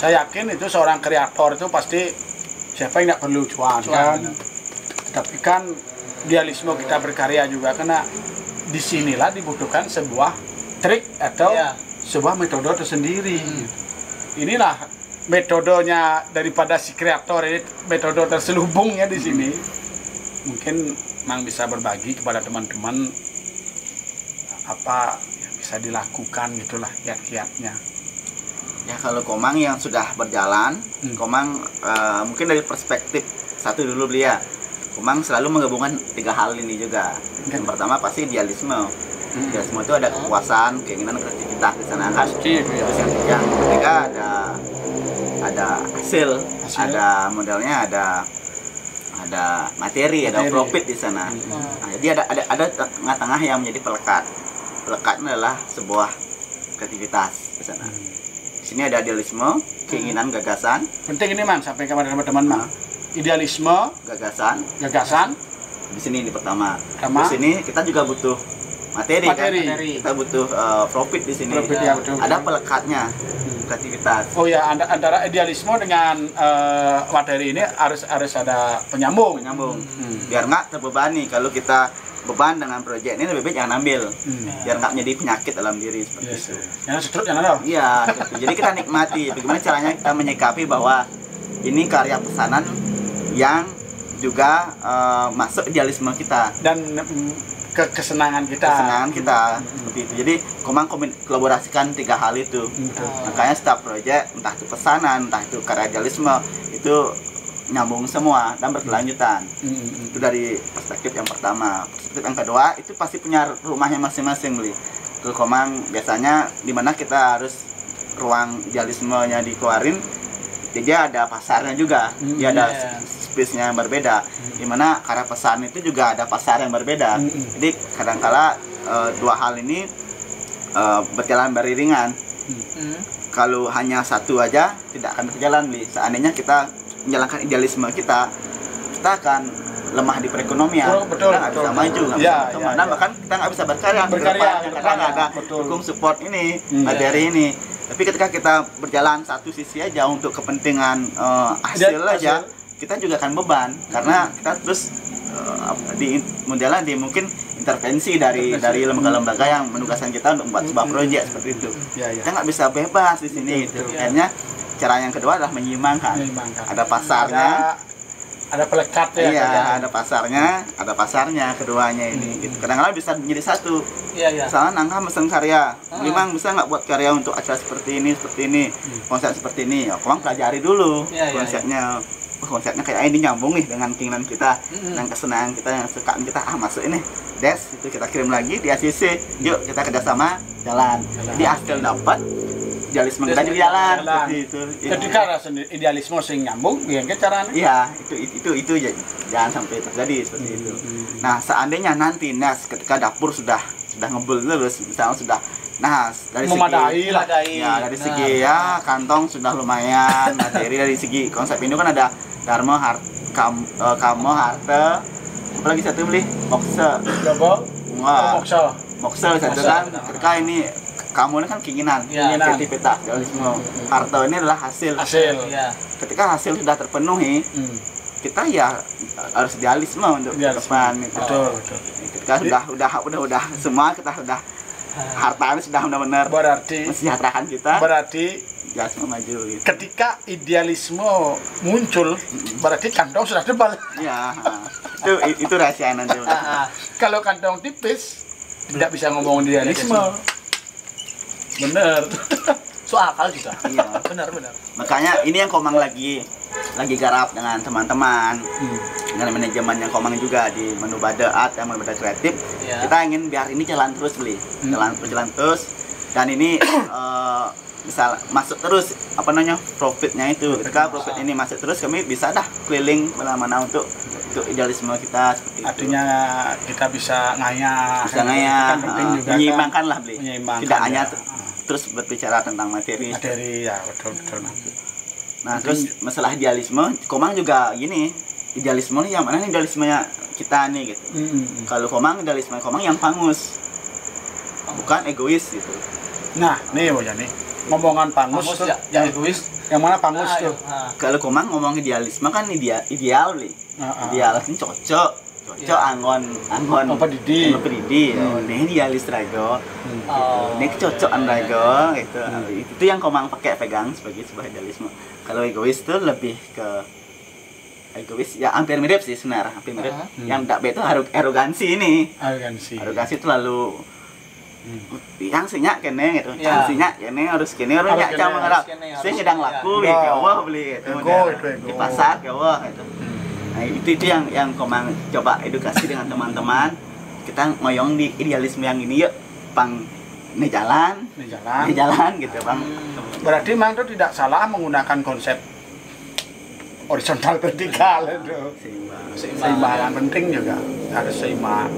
Saya yakin itu seorang kreator itu pasti siapa yang tidak perlu cuan kan. Tapi kan idealisme kita berkarya juga, karena disinilah dibutuhkan sebuah trik atau sebuah metode tersendiri. Inilah metodenya daripada si kreator ini, metode terselubungnya di sini. Mungkin Mang bisa berbagi kepada teman-teman apa yang bisa dilakukan gitulah kiat-kiatnya. Ya kalau Komang yang sudah berjalan, Komang mungkin dari perspektif satu dulu Belia. Komang selalu menggabungkan tiga hal ini juga. Yang pertama pasti idealisme. Idealisme itu ada kepuasan, keinginan, kreativitas di sana kan. Terus yang ketiga ada hasil, ada modelnya, ada materi, ada profit di sana. Nah, jadi ada tengah-tengah yang menjadi pelekat. Pelekatnya adalah sebuah kreativitas di sana. Di sini ada idealisme, keinginan, gagasan. Penting ini Mang, sampai kepada teman-teman Mang. Idealisme, gagasan. Di sini di pertama. Terus ini kita juga butuh materi. Kan? Kita butuh profit di sini. Ada pelekatnya, kreativitas. Oh ya, antara idealisme dengan materi ini harus ada penyambung. Biar nggak terbebani kalau kita beban dengan proyek ini lebih baik jangan ambil, biar nggak menjadi penyakit dalam diri seperti itu. Jangan sedot, jangan ada. Iya, gitu. Jadi kita nikmati. Bagaimana caranya kita menyikapi bahwa ini karya pesanan yang juga masuk idealisme kita Dan kesenangan kita. Seperti itu. Jadi Komang kolaborasikan 3 hal itu. Makanya setiap proyek, entah itu pesanan, entah itu karya idealisme, itu nyambung semua dan berkelanjutan. Itu dari perspektif yang pertama. Perspektif yang kedua, itu pasti punya rumahnya masing-masing, Beli. Kalau Komang biasanya dimana kita harus ruang idealismenya dikeluarin, dia ada pasarnya juga, dia ada space-nya yang berbeda. Dimana karya pesan itu juga ada pasar yang berbeda. Jadi kadangkala 2 hal ini berjalan beriringan. Kalau hanya satu aja tidak akan berjalan, Beli. Seandainya kita menjalankan idealisme kita akan lemah di perekonomian. Betul, kita nggak bisa maju, nggak bisa kemana, bahkan kita nggak bisa berkarya karena nggak ada dukung support ini, materi ini. Tapi ketika kita berjalan satu sisi aja untuk kepentingan hasil aja, kita juga akan beban karena kita terus mungkin intervensi dari lembaga-lembaga yang menugaskan kita untuk membuat sebuah proyek seperti itu. Kita nggak bisa bebas di sini. Akhirnya cara yang kedua adalah menyimbangkan. Ada pasarnya, ada pelekat ya. Iya, ada pasarnya keduanya ini. Gitu. Kadang-kadang bisa menjadi satu. Misalnya Nangka mesen karya, Limang bisa nggak buat karya untuk acara seperti ini, konsep seperti ini. Ya, Komang pelajari dulu konsepnya. Konsepnya kayak ini nyambung nih dengan keinginan kita, dengan kesenangan kita, yang suka kita masuk ini. Itu kita kirim lagi di ACC. Yuk kita kerjasama jalan. Di hasil dapat idealisme kita jadi jalan seperti itu. Ketika rasa idealisme sing nyambung, biar caranya. Iya, itu jangan sampai terjadi seperti itu. Nah, seandainya nanti ketika dapur sudah ngebul terus, misalnya sudah dari memadai segi, lah. Ya, dari segi ya kantong sudah lumayan, materi dari segi konsep ini kan ada Dharma, Kamo, Harta, apalagi satu beli Moksa. Moksa satu kan, ketika ini kamu ini kan keinginan, kreativitas, idealisme. Harta ini adalah hasil. Ketika hasil sudah terpenuhi, kita ya harus idealisme untuk ke depan. Betul. Ketika udah semua kita sudah harta ini sudah benar-benar berarti mensejahterakan kita. Berarti idealisme maju. Gitu. Ketika idealisme muncul, berarti kantong sudah tebal. Iya, itu rahasia nanti. Kalau kantong tipis, tidak bisa ngomong idealisme. Bener. Soal akal juga. Iya. Benar. Makanya ini yang Komang lagi garap dengan teman-teman, dengan manajemen yang Komang juga di Manubada Art dan Manubada Kreatif. Kita ingin biar ini jalan terus, Beli. Jalan terus. Dan ini bisa masuk terus profitnya itu. Ketika profit ini masuk terus, kami bisa keliling mana-mana untuk idealisme kita seperti artinya itu. Kita bisa ngayah, menyeimbangkan lah, Beli. Tidak hanya terus berbicara tentang materi ya, betul. Nah, terus masalah idealisme, Komang juga gini, idealisme nih yang mana nih idealismenya kita nih gitu. Kalau Komang, idealisme Komang yang pangus, bukan egois gitu. Nah, nih ngomongan pangus tuh, yang egois. Yang mana pangus tuh? Kalau Komang ngomong idealisme kan ideal Beli. Ideal ini cocok anggon pedidi ini idealis rago ini kecocokan rago gitu. Itu yang Komang pegang sebagai sebuah idealisme. Kalau egois itu lebih ke egois ya hampir mirip sih sebenarnya, hampir mirip. Yang tidak itu arogansi ini. Arogansi itu lalu yang sinyak kene gitu, sinyak kene harus nyak cang mengharap saya sedang laku ya Allah beli itu di pasar ya Allah gitu. Nah, itu yang Komang coba edukasi dengan teman-teman. Kita ngoyong di idealisme yang ini yuk, Bang. Ini jalan gitu, Bang. Berarti memang itu tidak salah menggunakan konsep horizontal vertikal itu. Seimbangan penting juga, harus seimbang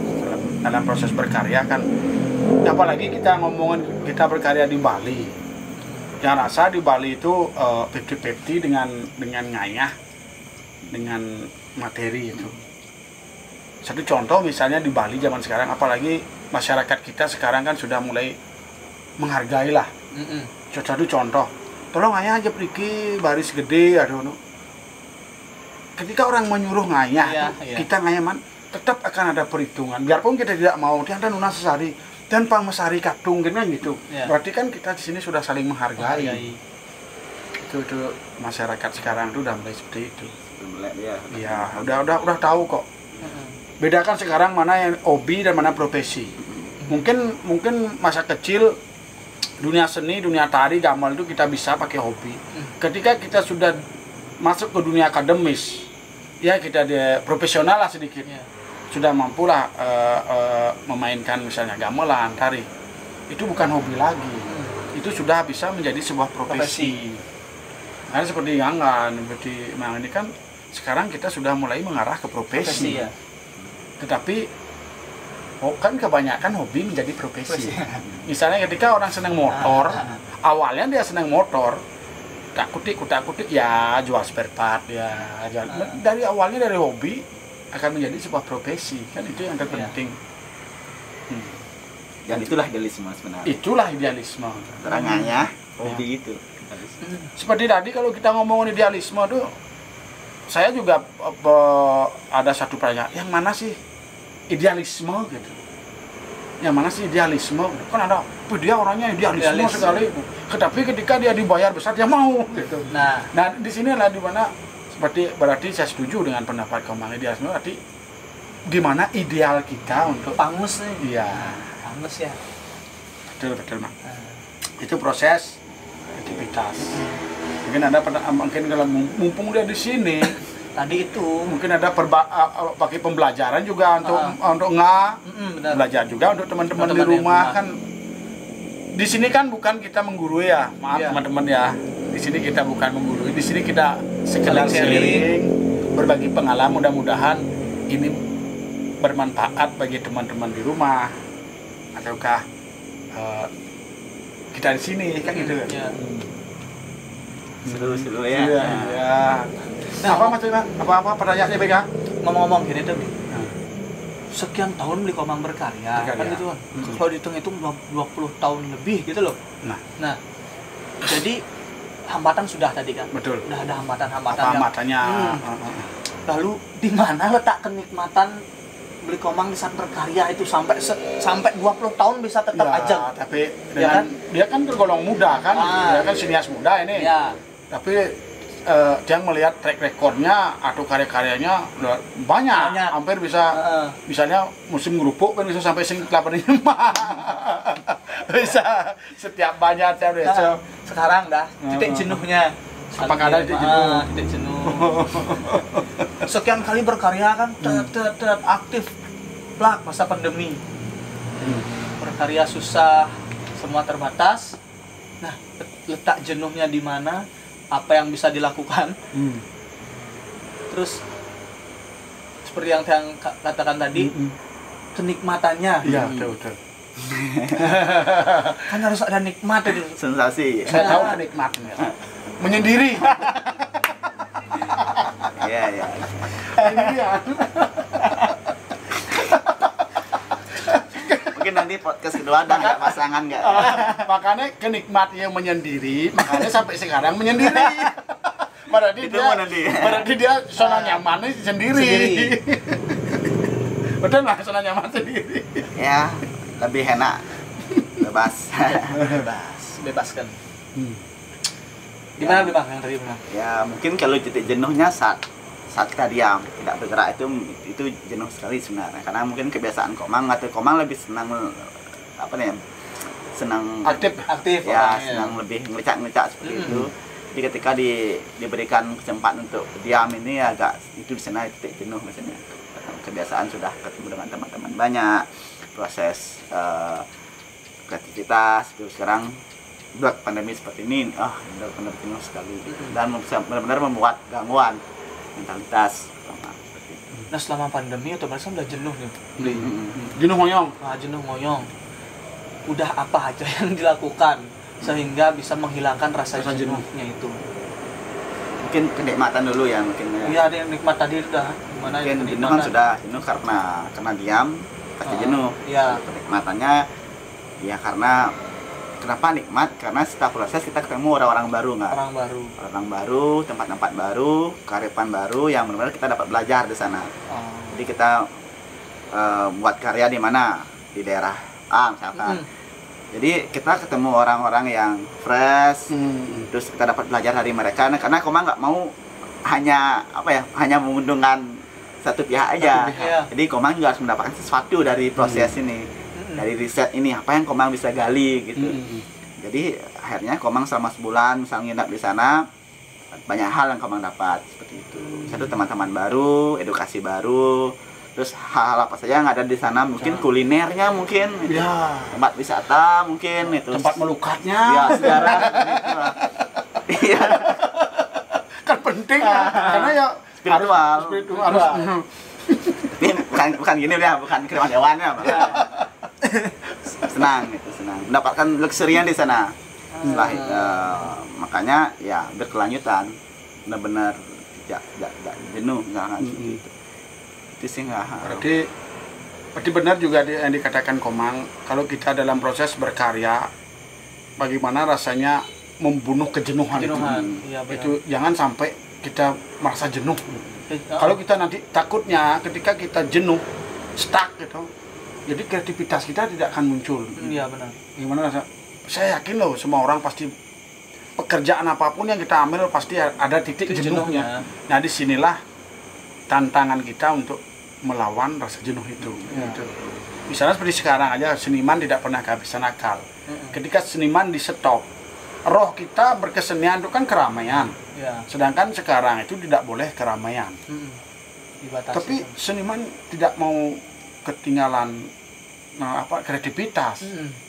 dalam proses berkarya kan. Apalagi kita ngomongin kita berkarya di Bali. Yang rasa di Bali itu 50-50 dengan ngayah, dengan materi itu. Satu contoh misalnya di Bali zaman sekarang, apalagi masyarakat kita sekarang kan sudah mulai menghargai lah. Satu contoh, tolong ayah aja pergi baris gede, aduh. Ketika orang menyuruh ngayah, kita ngayah tetap akan ada perhitungan. Biarpun kita tidak mau, dia ada Nuna Sesari dan Pak Mesari Kadung kan gitu. Berarti kan kita di sini sudah saling menghargai. Itu masyarakat sekarang itu udah mulai seperti itu. Iya, udah tahu kok. Bedakan sekarang mana yang hobi dan mana profesi. Mungkin masa kecil dunia seni, dunia tari, gamelan itu kita bisa pakai hobi. Ketika kita sudah masuk ke dunia akademis, ya kita profesional lah sedikit, sudah mampulah memainkan misalnya gamelan, tari. Itu bukan hobi lagi, itu sudah bisa menjadi sebuah profesi. Nah, seperti Ganggan, seperti Mang ini kan sekarang kita sudah mulai mengarah ke profesi. Tetapi kan kebanyakan hobi menjadi profesi. Misalnya ketika orang senang motor, awalnya dia senang motor, kutik ya jual spare part ya. Dari awalnya dari hobi akan menjadi sebuah profesi, kan itu yang terpenting. Dan itulah idealisme sebenarnya. Itulah idealisme. Terangannya hobi itu. Seperti tadi kalau kita ngomongin idealisme tuh, saya juga ada satu pertanyaan, yang mana sih idealisme gitu? Yang mana sih idealisme? Kan ada, dia orangnya idealisme sekali. Tetapi ketika dia dibayar besar dia mau gitu. Nah di sini adalah di mana berarti saya setuju dengan pendapat Komang. Idealisme berarti gimana ideal kita untuk pangus nih. Iya. Pangus ya. Betul Mak. Itu proses aktivitas. Mungkin ada mungkin kalau mumpung dia di sini tadi itu mungkin ada pakai pembelajaran juga untuk belajar juga untuk teman-teman di rumah kan. Di sini kan bukan kita menggurui ya, maaf teman-teman ya. Di sini kita bukan menggurui, di sini kita sekedar sharing, berbagi pengalaman. Mudah-mudahan ini bermanfaat bagi teman-teman di rumah ataukah kita di sini kan gitu. Seru-seru ya. Iya. Nah, apa pertanyaannya Bega? Ngomong-ngomong gini tuh, sekian tahun Beli Komang berkarya kan gitu kan. Kalau dihitung-hitung 20 tahun lebih gitu loh. Nah, jadi hambatan sudah tadi kan. Betul. Udah ada hambatan-hambatan. Hambatannya. Lalu di mana letak kenikmatan Beli Komang di saat berkarya itu sampai 20 tahun bisa tetap aja. Tapi dengan, dia kan tergolong muda kan. Dia kan sinias muda ini. Tapi dia melihat track recordnya atau karya-karyanya banyak. Hampir bisa misalnya musim ngerupuk kan bisa sampai sing 85. Bisa setiap banyak sekarang dah titik jenuhnya. Apakah ada titik jenuh? Titik jenuh. Sekian kali berkarya kan aktif plak masa pandemi. Berkarya susah, semua terbatas. Nah, letak jenuhnya di mana? Apa yang bisa dilakukan? Terus seperti yang katakan tadi, kenikmatannya. Iya, betul. Kan harus ada nikmat itu. Sensasi. Saya tahu nikmatnya. Menyendiri. Iya. Ini dia. Mungkin nanti podcast kedua ada nggak pasangan nggak? Makanya kenikmatnya menyendiri, makanya sampai sekarang menyendiri. Berarti dia zona nyamannya sendiri. Betul nggak, zona nyaman sendiri? Ya, lebih enak, bebaskan. Gimana Bang yang tadi Bang? Ya mungkin kalau titik jenuhnya saat kita diam tidak bergerak itu jenuh sekali sebenarnya, karena mungkin kebiasaan Komang lebih senang senang aktif ya, senang lebih ngecak seperti itu. Jadi ketika diberikan kesempatan untuk diam ini agak itu di sana titik jenuh biasanya. Kebiasaan sudah ketemu dengan teman-teman banyak, proses kreativitas itu sekarang buat pandemi seperti ini benar-benar jenuh sekali dan benar-benar membuat gangguan mentalitas. Nah, selama pandemi otomatis udah jenuh nih. Jenuh ngoyong. Jenuh ngoyong. Udah apa aja yang dilakukan sehingga bisa menghilangkan rasa jenuhnya itu? Mungkin kenikmatan dulu ya mungkin. Iya, ada yang nikmat tadi udah. Gimana mungkin jenuh kan sudah jenuh karena diam pasti jenuh. Iya. Kenikmatannya ya karena kenapa nikmat? Karena setelah proses kita ketemu orang-orang baru nggak? Orang baru, tempat-tempat baru, kearifan baru yang benar-benar kita dapat belajar di sana. Jadi kita buat karya di mana, di daerah A misalkan. Jadi kita ketemu orang-orang yang fresh, terus kita dapat belajar dari mereka. Nah, karena Komang nggak mau hanya hanya menguntungkan satu pihak aja. Jadi Komang juga harus mendapatkan sesuatu dari proses ini, dari riset ini, apa yang Komang bisa gali gitu. Jadi akhirnya Komang selama sebulan misalnya nginap di sana, banyak hal yang Komang dapat seperti itu. Satu, teman-teman baru, edukasi baru, terus hal-hal apa saja yang ada di sana, mungkin kulinernya, mungkin tempat wisata, mungkin itu tempat melukatnya, ya sejarah iya kan penting ya, karena ya spiritual harus ini bukan gini ya, bukan kiriman hewan ya, senang mendapatkan luxury-nya di sana. Setelah itu, makanya ya berkelanjutan, benar-benar tidak jenuh misalkan gitu. Itu sih berarti benar juga yang dikatakan Komang, kalau kita dalam proses berkarya, bagaimana rasanya membunuh kejenuhan itu. Itu jangan sampai kita merasa jenuh. Kalau kita nanti takutnya ketika kita jenuh, stuck gitu, jadi kreativitas kita tidak akan muncul. Iya benar. Gimana rasa? Saya yakin loh, semua orang pasti pekerjaan apapun yang kita ambil pasti ada titik jenuhnya. Nah disinilah tantangan kita untuk melawan rasa jenuh itu. Gitu. Misalnya seperti sekarang aja, seniman tidak pernah kehabisan akal. Ketika seniman di stop, roh kita berkesenian itu kan keramaian. Sedangkan sekarang itu tidak boleh keramaian. Tapi seniman tidak mau ketinggalan kreativitas.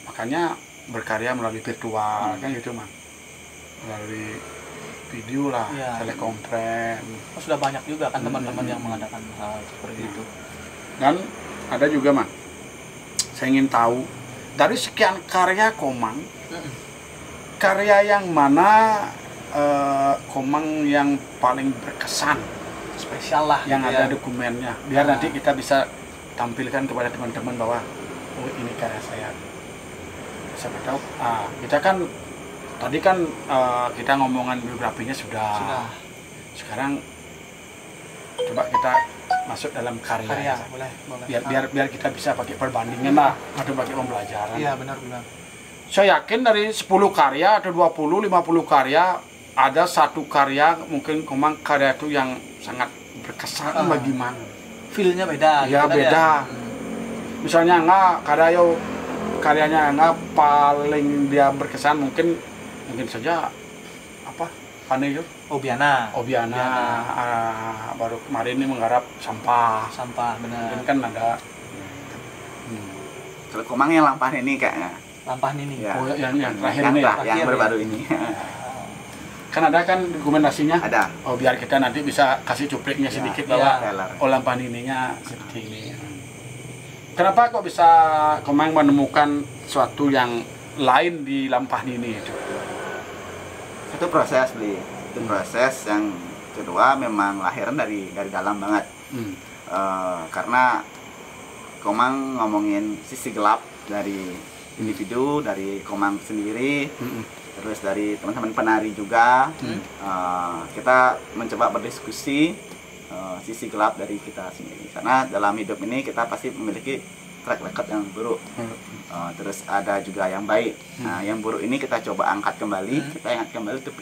Makanya berkarya melalui virtual kan gitu, Mang. Melalui video lah, telekonferensi. Sudah banyak juga kan teman-teman yang mengadakan hal seperti itu. Dan ada juga, Mang, saya ingin tahu dari sekian karya Komang, karya yang mana Komang yang paling berkesan, spesial lah, yang ada dokumennya, biar nanti kita bisa tampilkan kepada teman-teman bahwa oh ini karya saya. Siapa tahu, kita kan tadi kan kita ngomongan biografinya sudah. Sekarang coba kita masuk dalam karya. Boleh. Biar kita bisa pakai perbandingan lah, atau pakai pembelajaran. Iya benar. Saya yakin dari 10 karya atau 20, 50 karya, ada satu karya mungkin Komang karya itu yang sangat berkesan bagi Mang. Feel-nya beda. Ya gitu beda. Misalnya karyanya paling dia berkesan mungkin saja apa itu Obiana. Baru kemarin ini menggarap sampah benar. mungkin kan ada kalau Komang yang lampah ini kayaknya ini ya. yang terakhir ini yang baru-baru ini kan ada kan dokumentasinya ada. Biar kita nanti bisa kasih cupliknya sedikit bahwa lampah ininya seperti ini. Kenapa kok bisa Komang menemukan suatu yang lain di lampah ini itu? Itu proses itu proses yang kedua memang lahiran dari dalam banget. Karena Komang ngomongin sisi gelap dari individu, dari Komang sendiri, terus dari teman-teman penari juga. Kita mencoba berdiskusi sisi gelap dari kita sendiri, karena dalam hidup ini kita pasti memiliki track record yang buruk. Terus ada juga yang baik. Nah, yang buruk ini kita coba angkat kembali,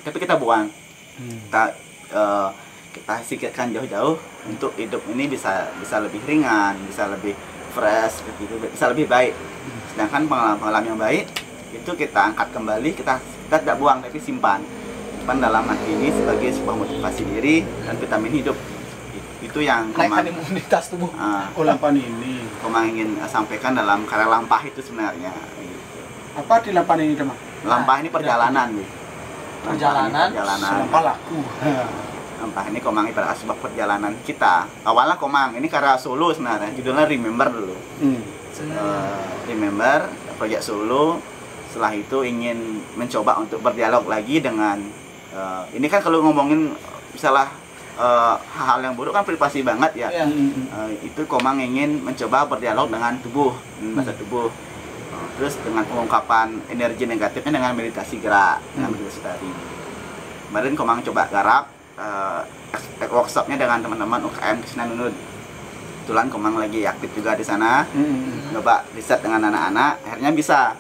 tapi kita buang. Kita singkirkan jauh-jauh untuk hidup ini bisa lebih ringan, bisa lebih fresh, gitu, bisa lebih baik. Sedangkan pengalaman yang baik itu kita angkat kembali, kita tidak buang tapi simpan dalam hati ini sebagai sebuah motivasi diri dan vitamin hidup. Itu yang naikkan imunitas tubuh. Lampah ini Komang ingin sampaikan dalam karya lampah itu sebenarnya. Apa di lampah ini, teman? Lampah ini perjalanan, Perjalanan. Lampah laku. Lampah ini Komang ibarat sebuah perjalanan kita. Awalnya Komang ini karya solo sebenarnya, judulnya Remember dulu. Remember, proyek solo. Setelah itu ingin mencoba untuk berdialog lagi dengan ini kan kalau ngomongin misalnya hal-hal yang buruk kan privasi banget ya. Itu Komang ingin mencoba berdialog dengan tubuh, bahasa tubuh. Terus dengan pengungkapan energi negatifnya dengan meditasi gerak, dengan meditasi tari. Kemarin Komang coba garap workshopnya dengan teman-teman UKM Kisna Nunud. kebetulan Komang lagi aktif juga di sana, coba riset dengan anak-anak, akhirnya bisa.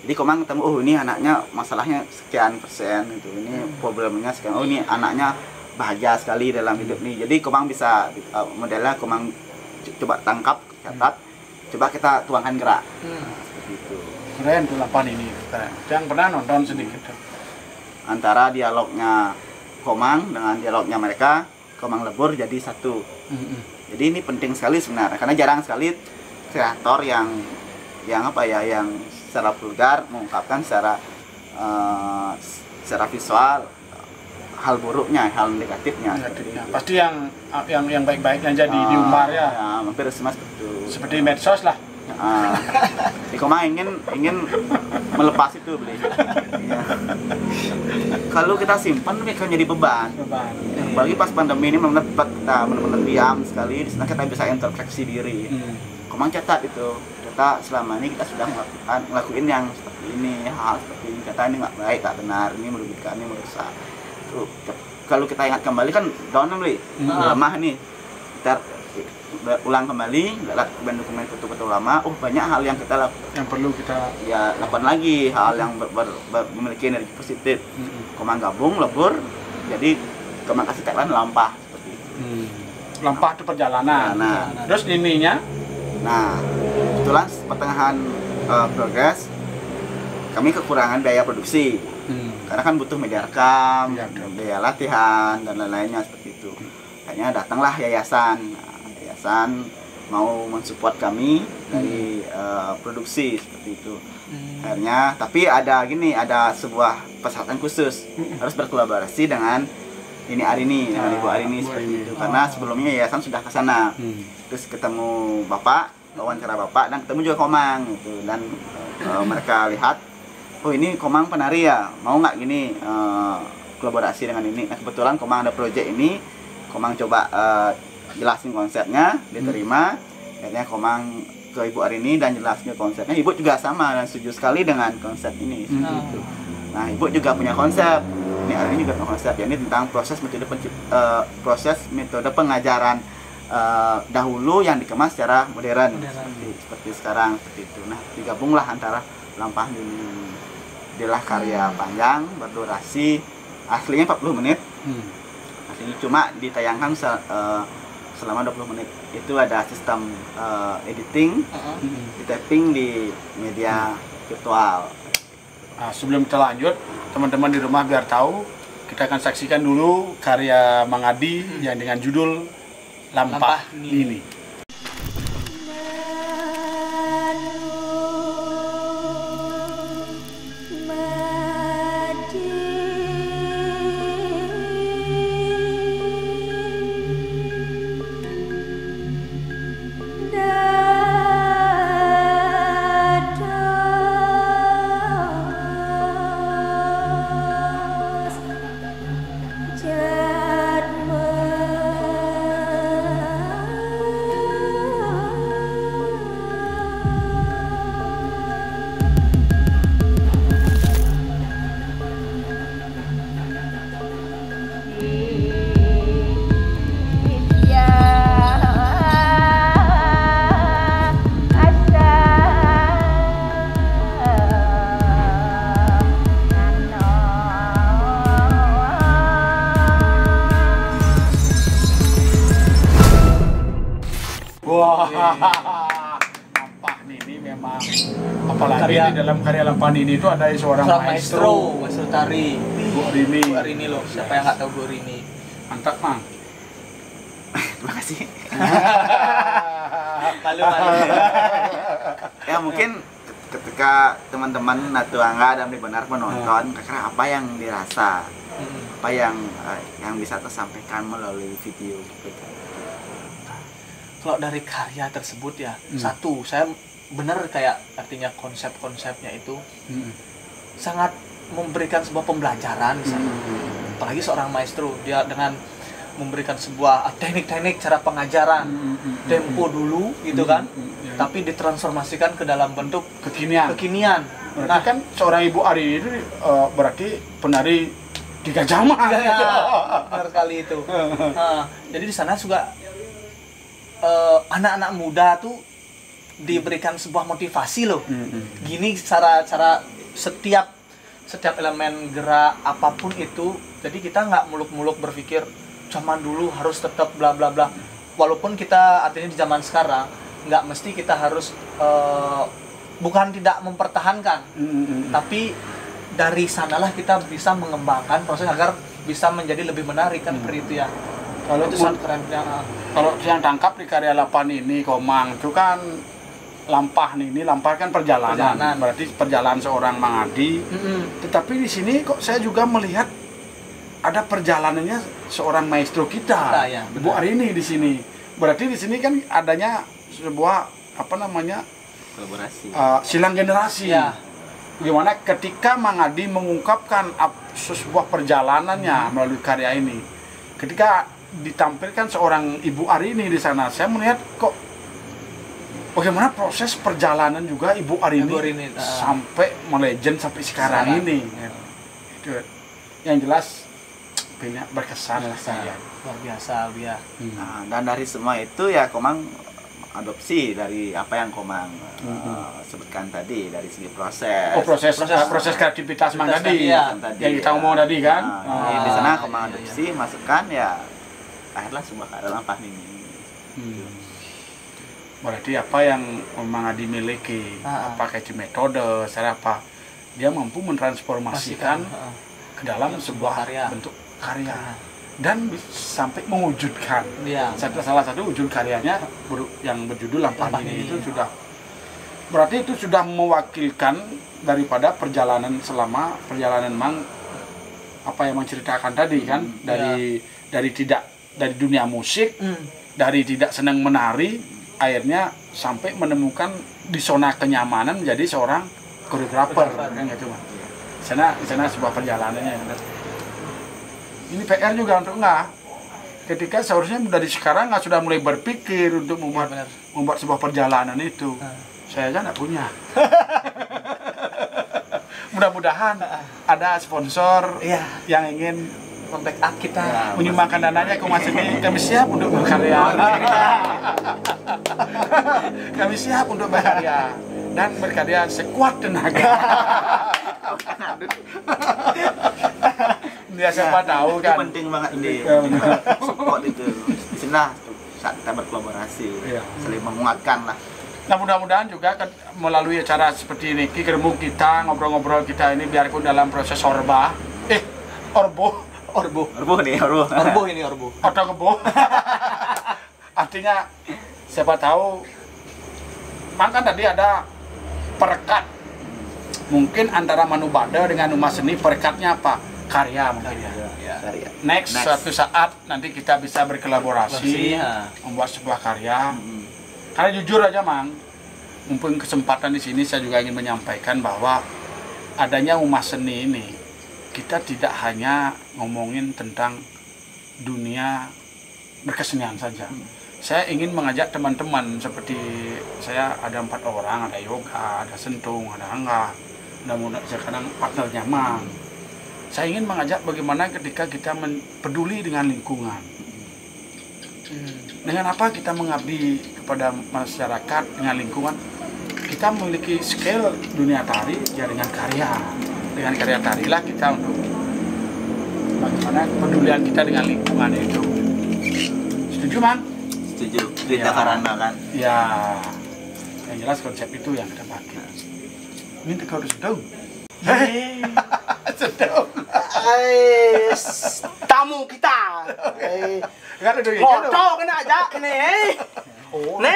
Jadi Komang ketemu, oh ini anaknya masalahnya sekian persen gitu, ini problemnya sekian, oh ini anaknya bahagia sekali dalam hidup nih. Jadi Komang bisa modelnya Komang coba tangkap, catat, coba kita tuangkan gerak. Seperti itu. Keren tuh Lampan ini. Yang pernah nonton sedikit. Antara dialognya Komang dengan dialognya mereka, Komang lebur jadi satu. Jadi ini penting sekali sebenarnya, karena jarang sekali kreator yang apa ya, yang secara vulgar mengungkapkan secara visual hal buruknya, hal negatifnya. Pasti yang baik-baiknya jadi diumbar ya. Hampir semua seperti itu. Seperti medsos lah. Di Komang ingin melepas itu beli. Ya. Kalau kita simpan akan jadi beban. Apalagi pas pandemi ini benar-benar kita benar-benar diam sekali, di sana kita bisa introspeksi diri. Komang catat itu, ternyata selama ini kita sudah ngelakuin yang seperti ini, hal seperti ini, kata ini nggak baik, tak benar, ini merugikan, ini merusak. Tuh, kalau kita ingat kembali kan down beli, lemah nih, kita ulang kembali, lihat dokumen foto-foto lama, banyak hal yang kita lakukan, yang perlu kita lakukan lagi, hal yang memiliki energi positif. Komang gabung, lebur, jadi Komang kasih tagline lampah seperti itu. Lampah itu perjalanan. Terus ininya? Nah, kebetulan pertengahan progres, kami kekurangan biaya produksi. Karena kan butuh media rekam, biaya latihan dan lain-lainnya seperti itu. Akhirnya datanglah yayasan mau mensupport kami dari produksi seperti itu. Akhirnya, tapi ada sebuah persyaratan khusus, harus berkolaborasi dengan Arini, dengan Ibu Arini seperti itu. Karena sebelumnya yayasan sudah ke sana. Terus ketemu Bapak, wawancara Bapak, dan ketemu juga Komang gitu. Dan mereka lihat, oh ini Komang penari ya, mau nggak gini kolaborasi dengan ini. Nah, kebetulan Komang ada proyek ini, Komang coba jelasin konsepnya, diterima. Akhirnya Komang ke Ibu Arini dan jelasin konsepnya. Ibu juga sama dan setuju sekali dengan konsep ini. Itu. Nah, Ibu juga punya konsep. Ini Arini juga punya konsep, ini tentang proses metode pengajaran dahulu yang dikemas secara modern. Seperti sekarang seperti itu. Nah, digabunglah antara Lampah ini. Adalah karya panjang berdurasi aslinya 40 menit. Aslinya cuma ditayangkan selama 20 menit. Itu ada sistem editing, di tapping di media virtual. Nah, sebelum kita lanjut, teman-teman di rumah biar tahu, kita akan saksikan dulu karya Mang Adi yang dengan judul Lampah Nini. Lampah Nini memang, apalagi di dalam karya Lampah Nini itu ada seorang maestro tari, Bu Arini. Bu Arini loh, siapa yang nggak tahu Bu Arini? Mantap, Mang. Terima kasih. Malu. Ya mungkin ketika teman-teman Natuangga dan benar menonton, kira-kira apa yang dirasa, apa yang bisa tersampaikan melalui video gitu. Kalau dari karya tersebut ya, satu, saya benar kayak artinya konsep-konsepnya itu sangat memberikan sebuah pembelajaran di sana. Apalagi seorang maestro, dia dengan memberikan sebuah teknik-teknik cara pengajaran, tempo dulu gitu kan, tapi ditransformasikan ke dalam bentuk kekinian. Berarti kan seorang Ibu Arini itu berarti penari 3 jam. Benar sekali itu. Jadi di sana juga anak-anak muda tuh diberikan sebuah motivasi loh. Gini cara setiap elemen gerak apapun itu. Jadi kita nggak muluk-muluk berpikir zaman dulu harus tetap bla bla bla. Walaupun kita artinya di zaman sekarang nggak mesti kita harus bukan tidak mempertahankan, tapi dari sanalah kita bisa mengembangkan proses agar bisa menjadi lebih menarik kan seperti itu ya. Kalau itu sangat keren ya. Kalau yang tangkap di karya 8 ini Komang itu kan lampah nih, ini lampah kan perjalanan. Berarti perjalanan seorang Mang Adi. Tetapi di sini kok saya juga melihat ada perjalanannya seorang maestro kita, ya, Bu Arini di sini. Berarti di sini kan adanya sebuah apa namanya kolaborasi, silang generasi. Ya. Bagaimana ketika Mang Adi mengungkapkan sebuah perjalanannya melalui karya ini, ketika ditampilkan seorang Ibu Arini di sana, saya melihat kok bagaimana proses perjalanan juga Ibu Arini sampai melegend sampai sekarang ini. Itu yang jelas berkesan lah saya. Luar biasa dia. Nah, dan dari semua itu ya Komang adopsi dari apa yang Komang sebutkan tadi dari segi proses. Oh, proses kreativitas Mang Adi yang kita ngomong tadi kan. Di sana Komang adopsi, masukkan ya akhirnya sebuah karya lampah ini. Berarti apa yang Mang Adi miliki, pakai metode, cara apa, dia mampu mentransformasikan ke dalam sebuah bentuk karya dan sampai mewujudkan. Salah satu wujud karyanya yang berjudul Lampah ini itu sudah berarti itu sudah mewakilkan daripada perjalanan Mang apa yang menceritakan tadi kan, dari dunia musik, dari tidak senang menari, akhirnya sampai menemukan di zona kenyamanan menjadi seorang koreografer kan gitu Mas. Di sana sebuah perjalanannya. Ini PR juga untuk ketika seharusnya dari sekarang sudah mulai berpikir untuk membuat sebuah perjalanan itu. Saya aja nggak punya. Mudah-mudahan ada sponsor yang ingin membackup kita, menyumbangkan dananya ke Mas ini. Kami siap untuk berkarya. Kami siap untuk berkarya dan berkarya sekuat tenaga. Ya siapa tahu kan. Itu penting banget di support itu. Di sini saat kita berkolaborasi, saling menguatkan lah. Nah mudah-mudahan juga melalui acara seperti ini, ketemu kita, ngobrol-ngobrol kita ini biarpun dalam proses orbo artinya siapa tahu makan tadi ada perekat mungkin antara Manubada dengan umat seni. Perekatnya apa? Karya mungkin ya. Next suatu saat nanti kita bisa berkolaborasi membuat sebuah karya. Karena jujur aja Mang, mumpung kesempatan di sini saya juga ingin menyampaikan bahwa adanya umat seni ini, kita tidak hanya ngomongin tentang dunia berkesenian saja. Saya ingin mengajak teman-teman seperti saya ada 4 orang, ada yoga, ada sentung, ada angga, dan sekarang partnernya Mang. Saya ingin mengajak bagaimana ketika kita peduli dengan lingkungan. Dengan apa kita mengabdi kepada masyarakat dengan lingkungan? Kita memiliki skill dunia tari ya dengan karya. Dengan karya tarilah kita untuk bagaimana kepedulian kita dengan lingkungan itu. Setuju Mang? Setuju. Cerita karena kan. Ya. Yang jelas konsep itu yang kita pakai. Ini kau udah sedang. Hei. Sedang. Tamu kita. Foto kena aja kene. Nih. Udah.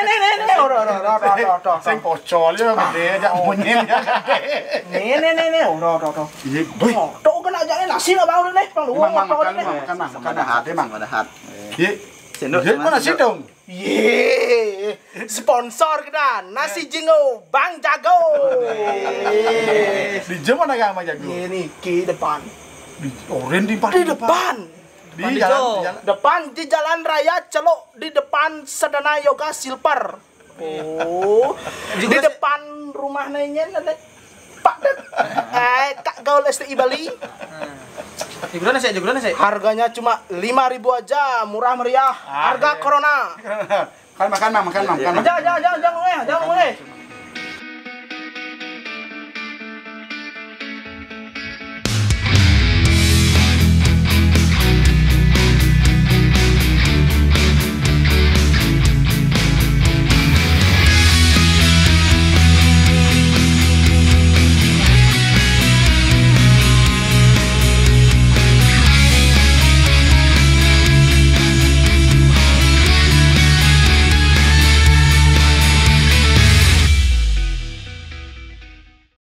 Sing pocol ya gede aja monyet ya gede. Nih. Udah. Foto kena aja nasi lah bau nih. Makan ada hat. Sendok mana sih dong? Ye, sponsor kita nasi jingo Bang Jago. Di jam mana Kang Bang Jago? Ini ke depan. Di depan. Di jalan. Depan di jalan raya Celok, di depan Sedana Yoga Silver. Oh, di depan rumah nanya Pak Kak Gaul STI Bali. Gimana sih? Harganya cuma 5.000 aja, murah meriah. Harga corona. Makan. Jangan,